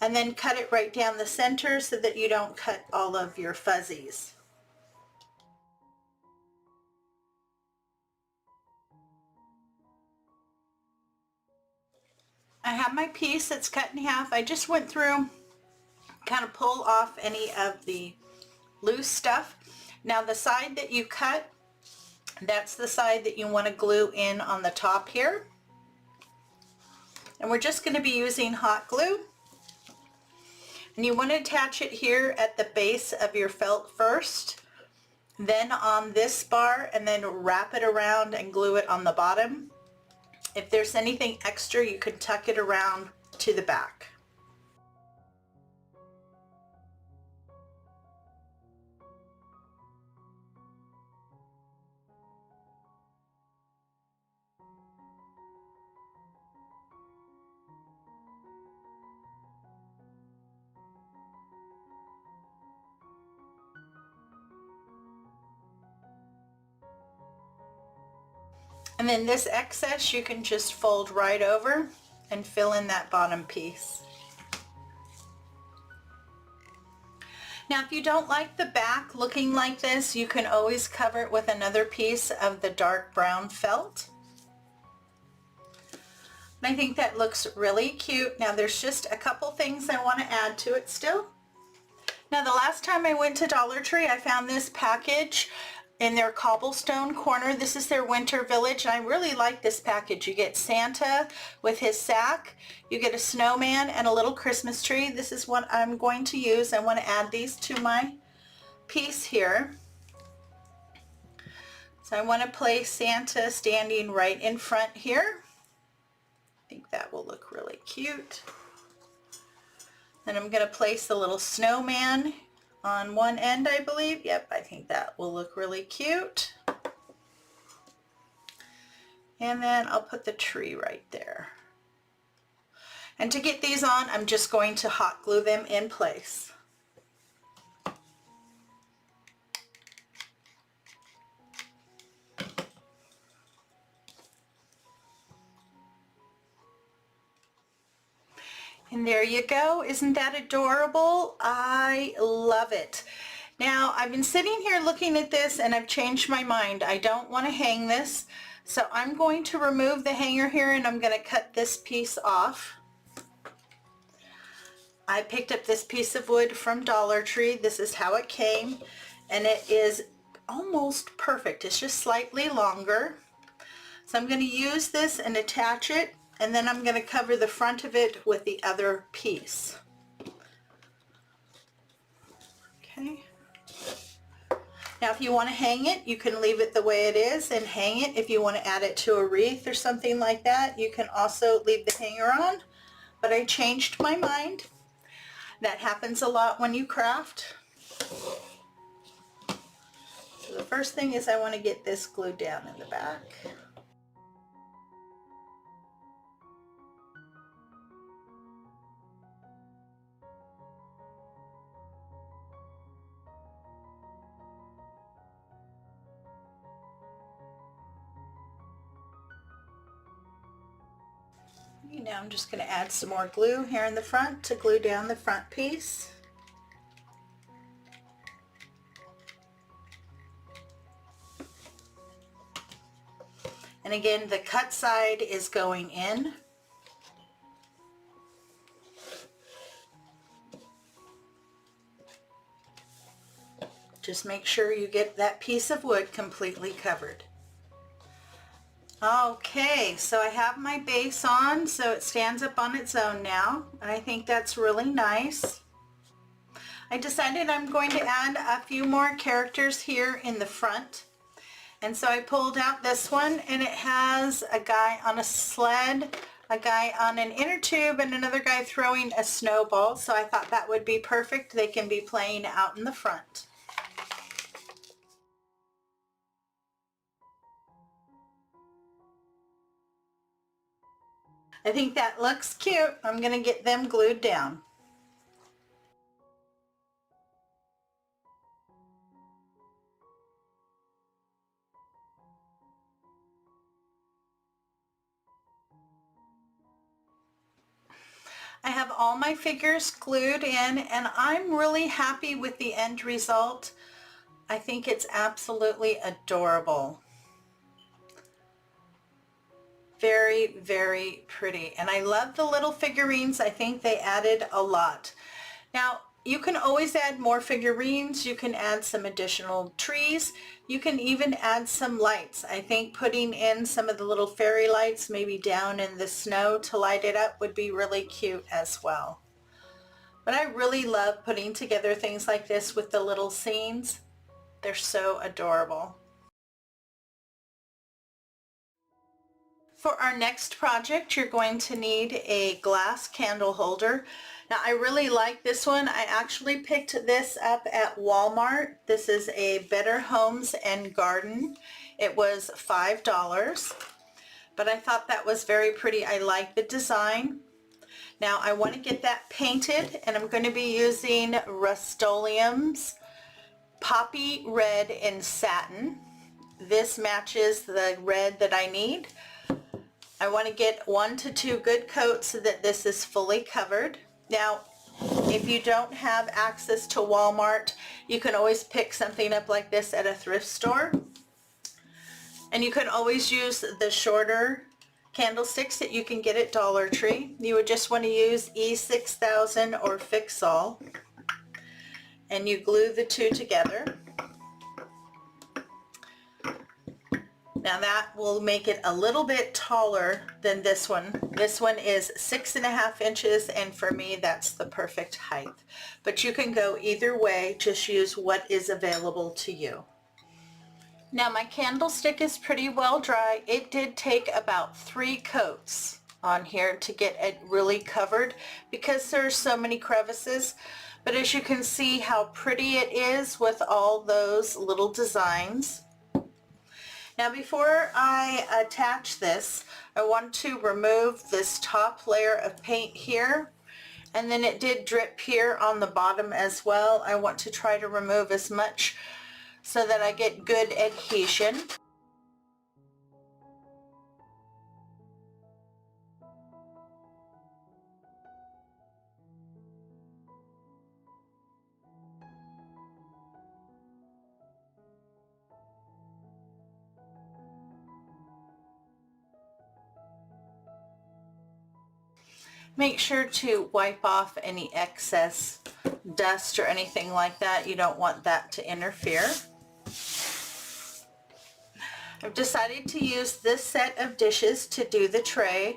A: and then cut it right down the center so that you don't cut all of your fuzzies. I have my piece that's cut in half. I just went through, kind of pull off any of the loose stuff. Now the side that you cut, that's the side that you want to glue in on the top here. And we're just going to be using hot glue. And you want to attach it here at the base of your felt first, then on this bar, and then wrap it around and glue it on the bottom. If there's anything extra, you could tuck it around to the back. And then this excess you can just fold right over and fill in that bottom piece. Now if you don't like the back looking like this, you can always cover it with another piece of the dark brown felt. And I think that looks really cute. Now there's just a couple things I want to add to it still. Now the last time I went to Dollar Tree, I found this package in their cobblestone corner. This is their winter village, and I really like this package. You get Santa with his sack, you get a snowman and a little Christmas tree. This is what I'm going to use. I want to add these to my piece here. So I want to place Santa standing right in front here. I think that will look really cute. Then I'm going to place the little snowman on one end, I believe. Yep, I think that will look really cute. And then I'll put the tree right there. And to get these on, I'm just going to hot glue them in place. And there you go. Isn't that adorable? I love it. Now, I've been sitting here looking at this and I've changed my mind. I don't want to hang this. So I'm going to remove the hanger here and I'm going to cut this piece off. I picked up this piece of wood from Dollar Tree. This is how it came. And it is almost perfect. It's just slightly longer. So I'm going to use this and attach it. And then I'm going to cover the front of it with the other piece. Okay. Now if you want to hang it, you can leave it the way it is and hang it. If you want to add it to a wreath or something like that, you can also leave the hanger on. But I changed my mind. That happens a lot when you craft. So the first thing is I want to get this glued down in the back. Now I'm just going to add some more glue here in the front to glue down the front piece. And again, the cut side is going in. Just make sure you get that piece of wood completely covered. Okay, so I have my base on so it stands up on its own now, and I think that's really nice. I decided I'm going to add a few more characters here in the front. And so I pulled out this one, and it has a guy on a sled, a guy on an inner tube, and another guy throwing a snowball. So I thought that would be perfect. They can be playing out in the front. I think that looks cute. I'm going to get them glued down. I have all my figures glued in, and I'm really happy with the end result. I think it's absolutely adorable. Very, very pretty. And I love the little figurines. I think they added a lot. Now, you can always add more figurines. You can add some additional trees. You can even add some lights. I think putting in some of the little fairy lights maybe down in the snow to light it up would be really cute as well. But I really love putting together things like this with the little scenes. They're so adorable. For our next project, you're going to need a glass candle holder. Now, I really like this one. I actually picked this up at Walmart. This is a Better Homes and Garden. It was $5, but I thought that was very pretty. I like the design. Now, I want to get that painted, and I'm going to be using Rust-Oleum's Poppy Red in Satin. This matches the red that I need. I want to get 1 to 2 good coats so that this is fully covered. Now, if you don't have access to Walmart, you can always pick something up like this at a thrift store. And you can always use the shorter candlesticks that you can get at Dollar Tree. You would just want to use E6000 or Fix-All. And you glue the two together. Now that will make it a little bit taller than this one. This one is 6.5 inches, and for me that's the perfect height. But you can go either way, just use what is available to you. Now my candlestick is pretty well dry. It did take about 3 coats on here to get it really covered because there's so many crevices. But as you can see how pretty it is with all those little designs. Now before I attach this, I want to remove this top layer of paint here, and then it did drip here on the bottom as well. I want to try to remove as much so that I get good adhesion. Make sure to wipe off any excess dust or anything like that. You don't want that to interfere. I've decided to use this set of dishes to do the tray.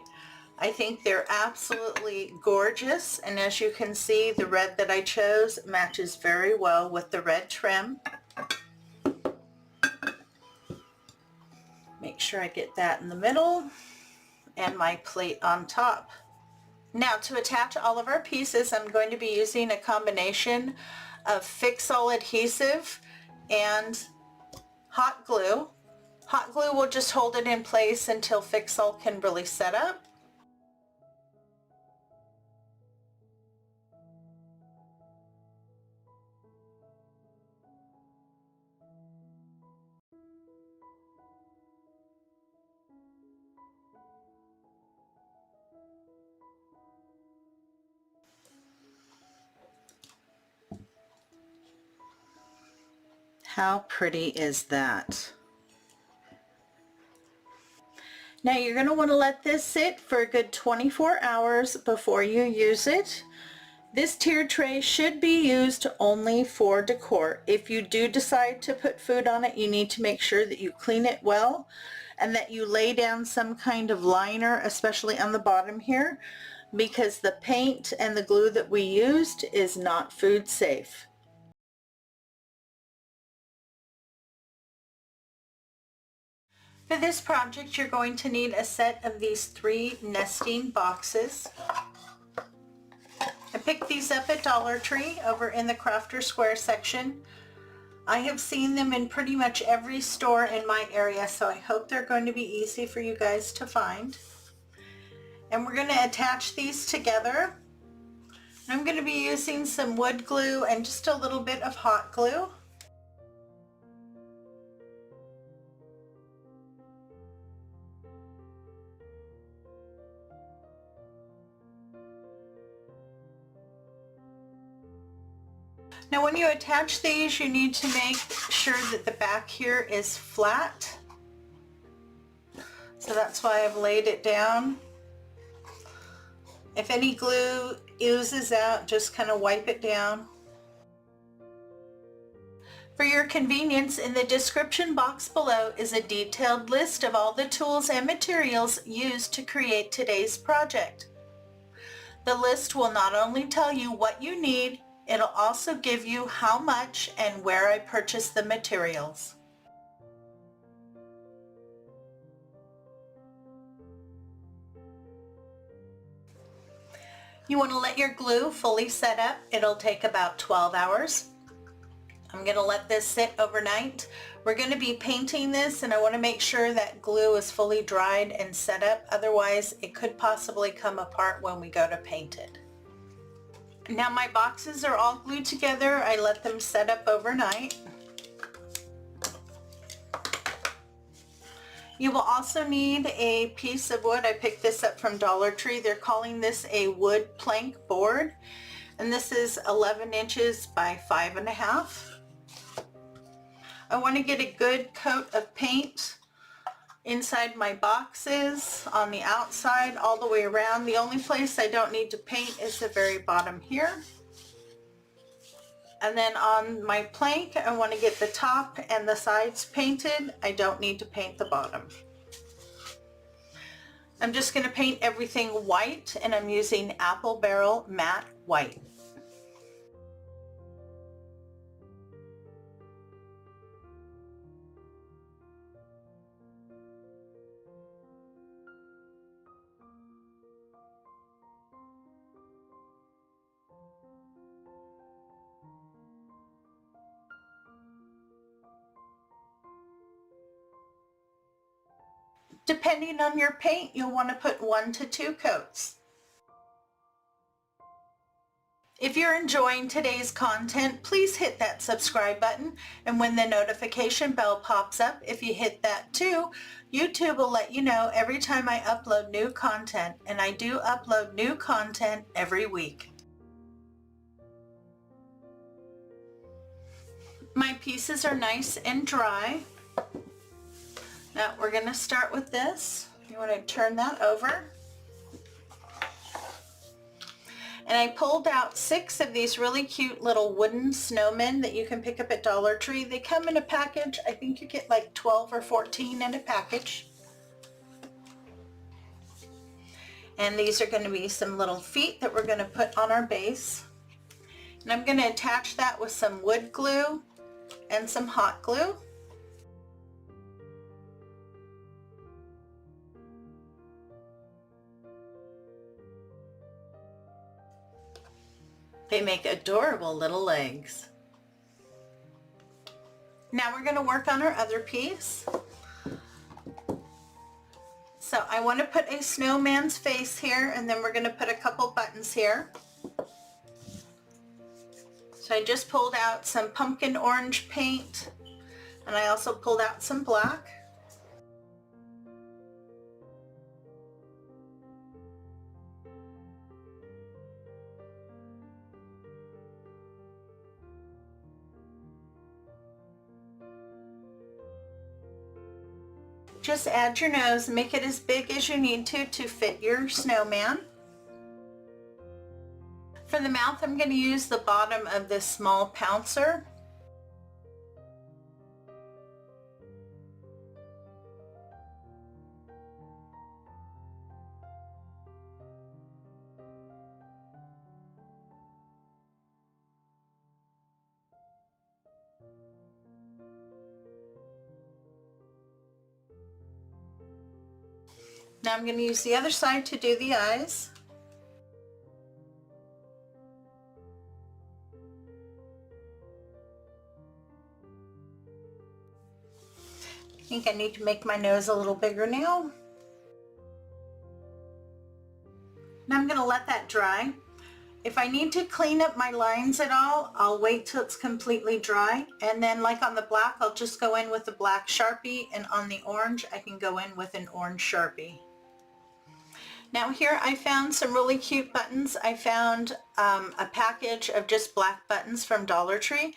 A: I think they're absolutely gorgeous, and as you can see, the red that I chose matches very well with the red trim. Make sure I get that in the middle and my plate on top. Now to attach all of our pieces, I'm going to be using a combination of Fix-All adhesive and hot glue. Hot glue will just hold it in place until Fix-All can really set up. How pretty is that? Now you're going to want to let this sit for a good 24 hours before you use it. This tier tray should be used only for decor. If you do decide to put food on it, you need to make sure that you clean it well and that you lay down some kind of liner, especially on the bottom here, because the paint and the glue that we used is not food safe. For this project, you're going to need a set of these 3 nesting boxes. I picked these up at Dollar Tree over in the Crafter Square section. I have seen them in pretty much every store in my area, so I hope they're going to be easy for you guys to find. And we're going to attach these together. I'm going to be using some wood glue and just a little bit of hot glue. Now when you attach these, you need to make sure that the back here is flat. So that's why I've laid it down. If any glue oozes out, just kind of wipe it down. For your convenience, in the description box below is a detailed list of all the tools and materials used to create today's project. The list will not only tell you what you need, it'll also give you how much and where I purchased the materials. You want to let your glue fully set up. It'll take about 12 hours. I'm going to let this sit overnight. We're going to be painting this, and I want to make sure that glue is fully dried and set up. Otherwise, it could possibly come apart when we go to paint it. Now my boxes are all glued together. I let them set up overnight. You will also need a piece of wood. I picked this up from Dollar Tree. They're calling this a wood plank board, and this is 11 inches by 5.5. I want to get a good coat of paint inside my boxes, on the outside, all the way around. The only place I don't need to paint is the very bottom here. And then on my plank, I want to get the top and the sides painted. I don't need to paint the bottom. I'm just going to paint everything white, and I'm using Apple Barrel Matte White. Depending on your paint, you'll want to put 1 to 2 coats. If you're enjoying today's content, please hit that subscribe button, and when the notification bell pops up, if you hit that too, YouTube will let you know every time I upload new content, and I do upload new content every week. My pieces are nice and dry. Now we're going to start with this. You want to turn that over. And I pulled out 6 of these really cute little wooden snowmen that you can pick up at Dollar Tree. They come in a package. I think you get like 12 or 14 in a package. And these are going to be some little feet that we're going to put on our base. And I'm going to attach that with some wood glue and some hot glue. They make adorable little legs. Now we're going to work on our other piece. So I want to put a snowman's face here, and then we're going to put a couple buttons here. So I just pulled out some pumpkin orange paint, and I also pulled out some black. Just add your nose and make it as big as you need to fit your snowman. For the mouth, I'm going to use the bottom of this small pouncer. Now I'm going to use the other side to do the eyes. I think I need to make my nose a little bigger now. Now I'm going to let that dry. If I need to clean up my lines at all, I'll wait till it's completely dry. And then like on the black, I'll just go in with the black Sharpie, and on the orange, I can go in with an orange Sharpie. Now here I found some really cute buttons. I found a package of just black buttons from Dollar Tree,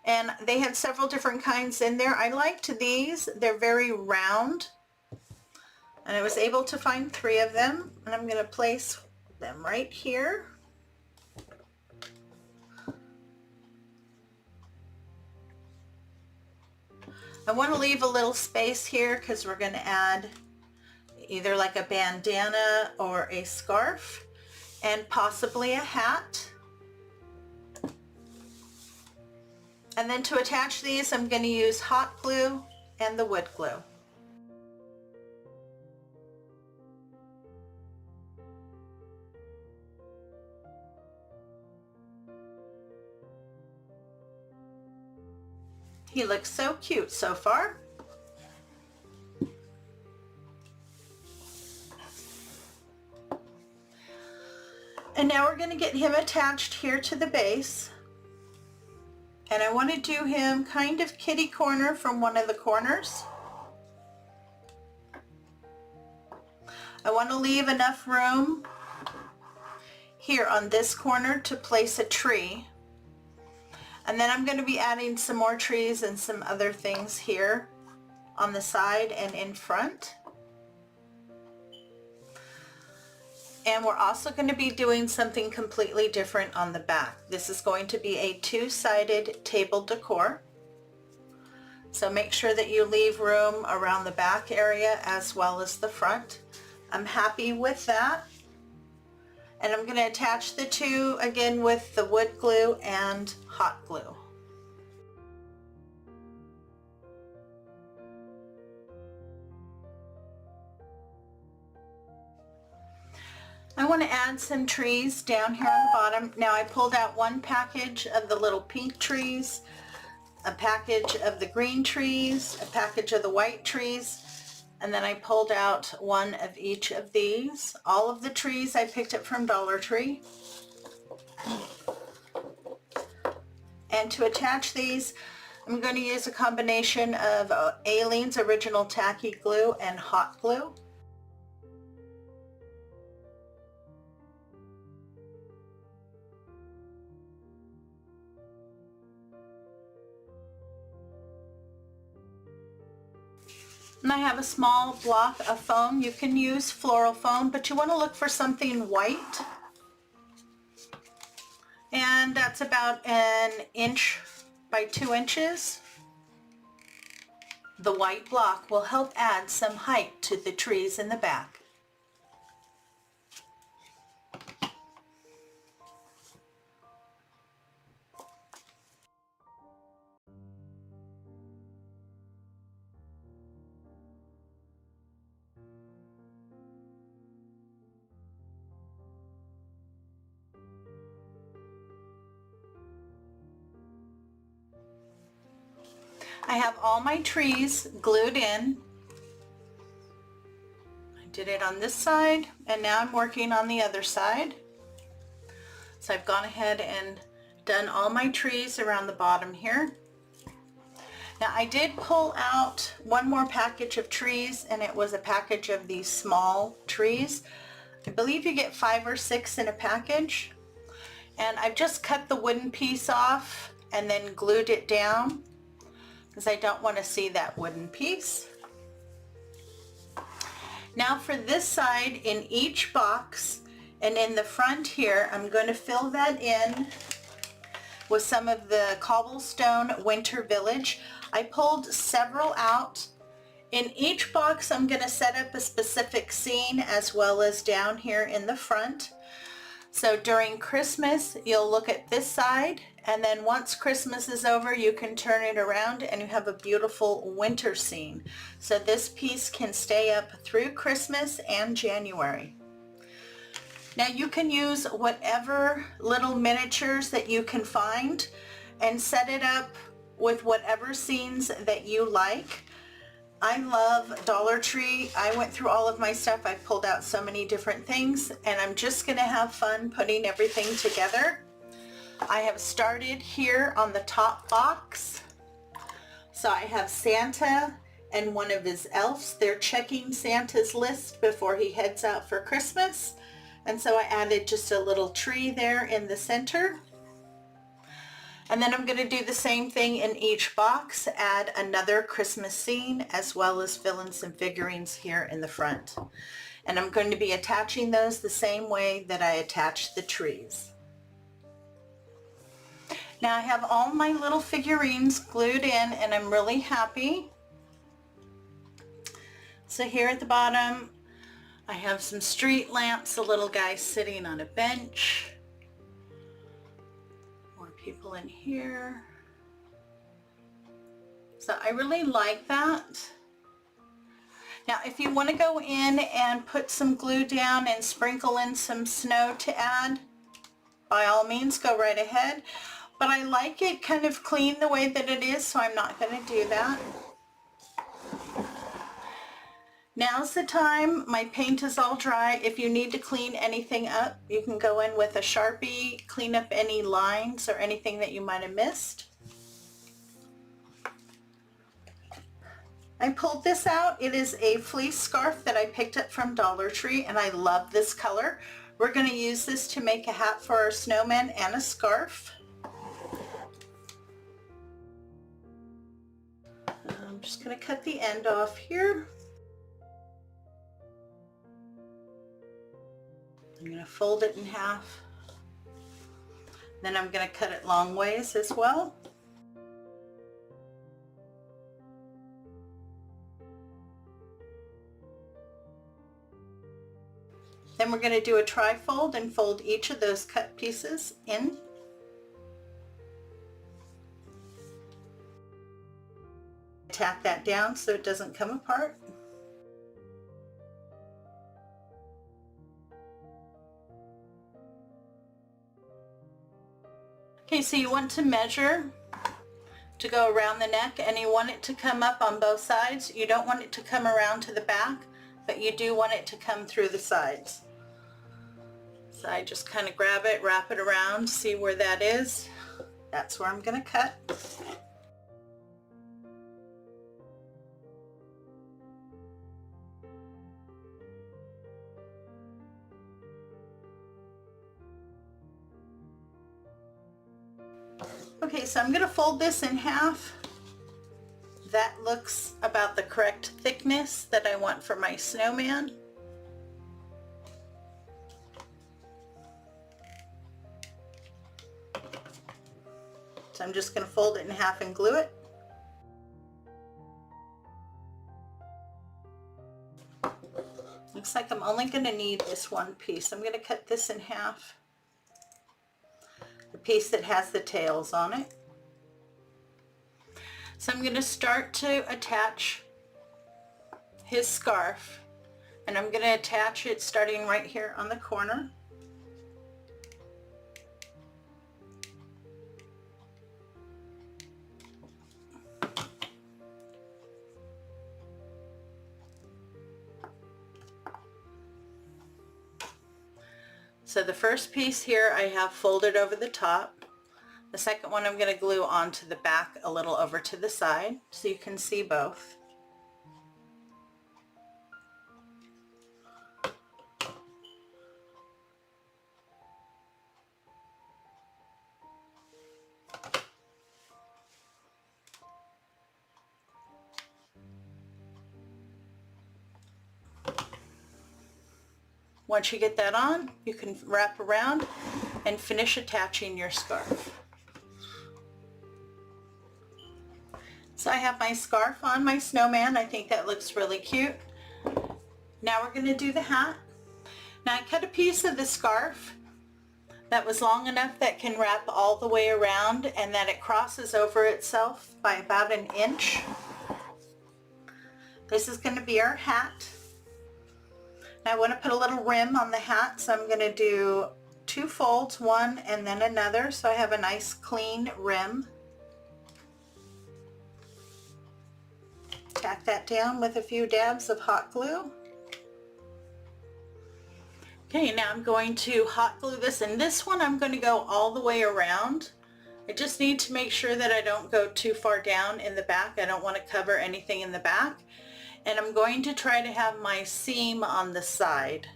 A: and they had several different kinds in there. I liked these. They're very round, and I was able to find 3 of them, and I'm going to place them right here. I want to leave a little space here because we're going to add either like a bandana or a scarf and possibly a hat. And then to attach these, I'm going to use hot glue and the wood glue. He looks so cute so far. And now we're going to get him attached here to the base. And I want to do him kind of kitty corner from one of the corners. I want to leave enough room here on this corner to place a tree. And then I'm going to be adding some more trees and some other things here on the side and in front. And we're also going to be doing something completely different on the back. This is going to be a 2-sided table decor. So make sure that you leave room around the back area as well as the front. I'm happy with that. And I'm going to attach the 2 again with the wood glue and hot glue. I want to add some trees down here on the bottom. Now I pulled out 1 package of the little pink trees, a package of the green trees, a package of the white trees, and then I pulled out 1 of each of these. All of the trees I picked up from Dollar Tree. And to attach these, I'm going to use a combination of Aleene's original Tacky glue and hot glue. And I have a small block of foam. You can use floral foam, but you want to look for something white. And that's about 1 inch by 2 inches. The white block will help add some height to the trees in the back. I have all my trees glued in. I did it on this side, and now I'm working on the other side. So I've gone ahead and done all my trees around the bottom here. Now I did pull out 1 more package of trees, and it was a package of these small trees. I believe you get 5 or 6 in a package. And I've just cut the wooden piece off and then glued it down, because I don't want to see that wooden piece. Now for this side, in each box and in the front here, I'm going to fill that in with some of the cobblestone winter village. I pulled several out. In each box I'm going to set up a specific scene as well as down here in the front. So during Christmas, you'll look at this side, and then once Christmas is over, you can turn it around and you have a beautiful winter scene. So this piece can stay up through Christmas and January. Now you can use whatever little miniatures that you can find and set it up with whatever scenes that you like. I love Dollar Tree. I went through all of my stuff. I pulled out so many different things, and I'm just gonna have fun putting everything together. I have started here on the top box. So I have Santa and one of his elves. They're checking Santa's list before he heads out for Christmas. And so I added just a little tree there in the center. And then I'm going to do the same thing in each box, add another Christmas scene, as well as fill in some figurines here in the front. And I'm going to be attaching those the same way that I attached the trees. Now I have all my little figurines glued in, and I'm really happy. So here at the bottom, I have some street lamps, a little guy sitting on a bench. People in here. So I really like that. Now if you want to go in and put some glue down and sprinkle in some snow to add, by all means go right ahead. But I like it kind of clean the way that it is, so I'm not going to do that. Now's the time. My paint is all dry. If you need to clean anything up, you can go in with a Sharpie, clean up any lines or anything that you might have missed. I pulled this out. It is a fleece scarf that I picked up from Dollar Tree, and I love this color. We're going to use this to make a hat for our snowman and a scarf. I'm just going to cut the end off here. I'm going to fold it in half. Then I'm going to cut it long ways as well. Then we're going to do a tri-fold and fold each of those cut pieces in. Tack that down so it doesn't come apart. Okay, so you want to measure to go around the neck, and you want it to come up on both sides. You don't want it to come around to the back, but you do want it to come through the sides. So I just kind of grab it, wrap it around, see where that is. That's where I'm going to cut. Okay, so I'm going to fold this in half. That looks about the correct thickness that I want for my snowman. So I'm just going to fold it in half and glue it. Looks like I'm only going to need this one piece. I'm going to cut this in half. The piece that has the tails on it. So I'm going to start to attach his scarf, and I'm going to attach it starting right here on the corner. So the first piece here I have folded over the top. The second one I'm going to glue onto the back a little over to the side so you can see both. Once you get that on, you can wrap around and finish attaching your scarf. So I have my scarf on my snowman. I think that looks really cute. Now we're going to do the hat. Now I cut a piece of the scarf that was long enough that can wrap all the way around and that it crosses over itself by about an inch. This is going to be our hat. Now I want to put a little rim on the hat, so I'm going to do 2 folds, one and then another, so I have a nice clean rim. Tack that down with a few dabs of hot glue. Okay, now I'm going to hot glue this, and this one I'm going to go all the way around. I just need to make sure that I don't go too far down in the back. I don't want to cover anything in the back. And I'm going to try to have my seam on the side.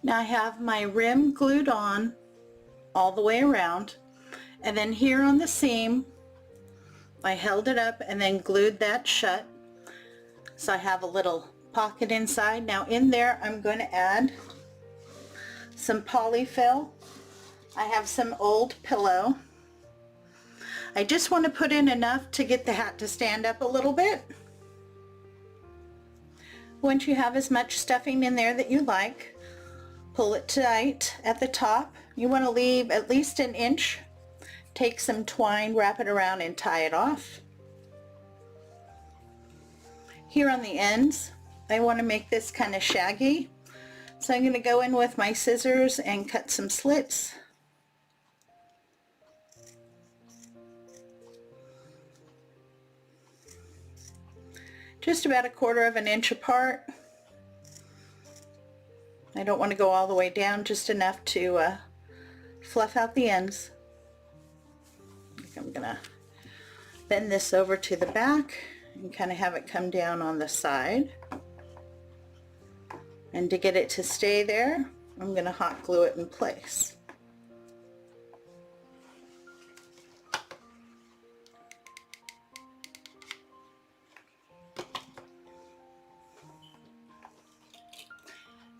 A: Now I have my rim glued on all the way around, and then here on the seam I held it up and then glued that shut, so I have a little pocket inside. Now in there I'm going to add some polyfill. I have some old pillow. I just want to put in enough to get the hat to stand up a little bit. Once you have as much stuffing in there that you like, pull it tight at the top. You want to leave at least an inch. Take some twine, wrap it around and tie it off. Here on the ends, I want to make this kind of shaggy. So I'm going to go in with my scissors and cut some slits. Just about 1/4 of an inch apart. I don't want to go all the way down, just enough to fluff out the ends. I'm going to bend this over to the back and kind of have it come down on the side. And to get it to stay there, I'm going to hot glue it in place.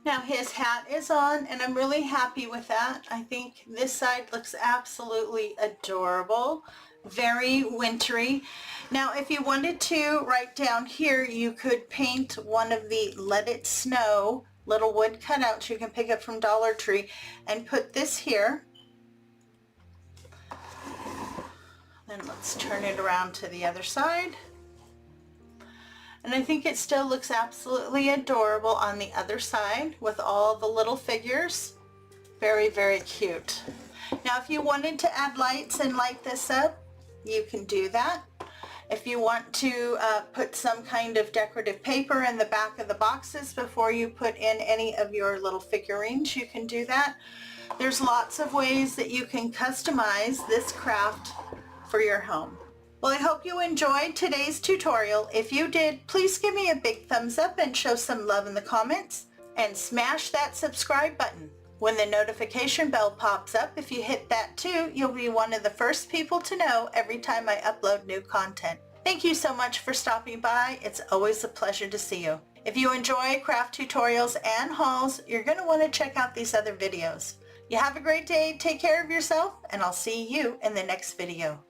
A: Now his hat is on, and I'm really happy with that. I think this side looks absolutely adorable, very wintry. Now if you wanted to, right down here, you could paint one of the Let It Snow little wood cutouts you can pick up from Dollar Tree and put this here. Then let's turn it around to the other side. And I think it still looks absolutely adorable on the other side with all the little figures. Very, very cute. Now if you wanted to add lights and light this up, you can do that. If you want to put some kind of decorative paper in the back of the boxes before you put in any of your little figurines, you can do that. There's lots of ways that you can customize this craft for your home. Well, I hope you enjoyed today's tutorial. If you did, please give me a big thumbs up and show some love in the comments. And smash that subscribe button. When the notification bell pops up, if you hit that too, you'll be one of the first people to know every time I upload new content. Thank you so much for stopping by. It's always a pleasure to see you. If you enjoy craft tutorials and hauls, you're going to want to check out these other videos. You have a great day, take care of yourself, and I'll see you in the next video.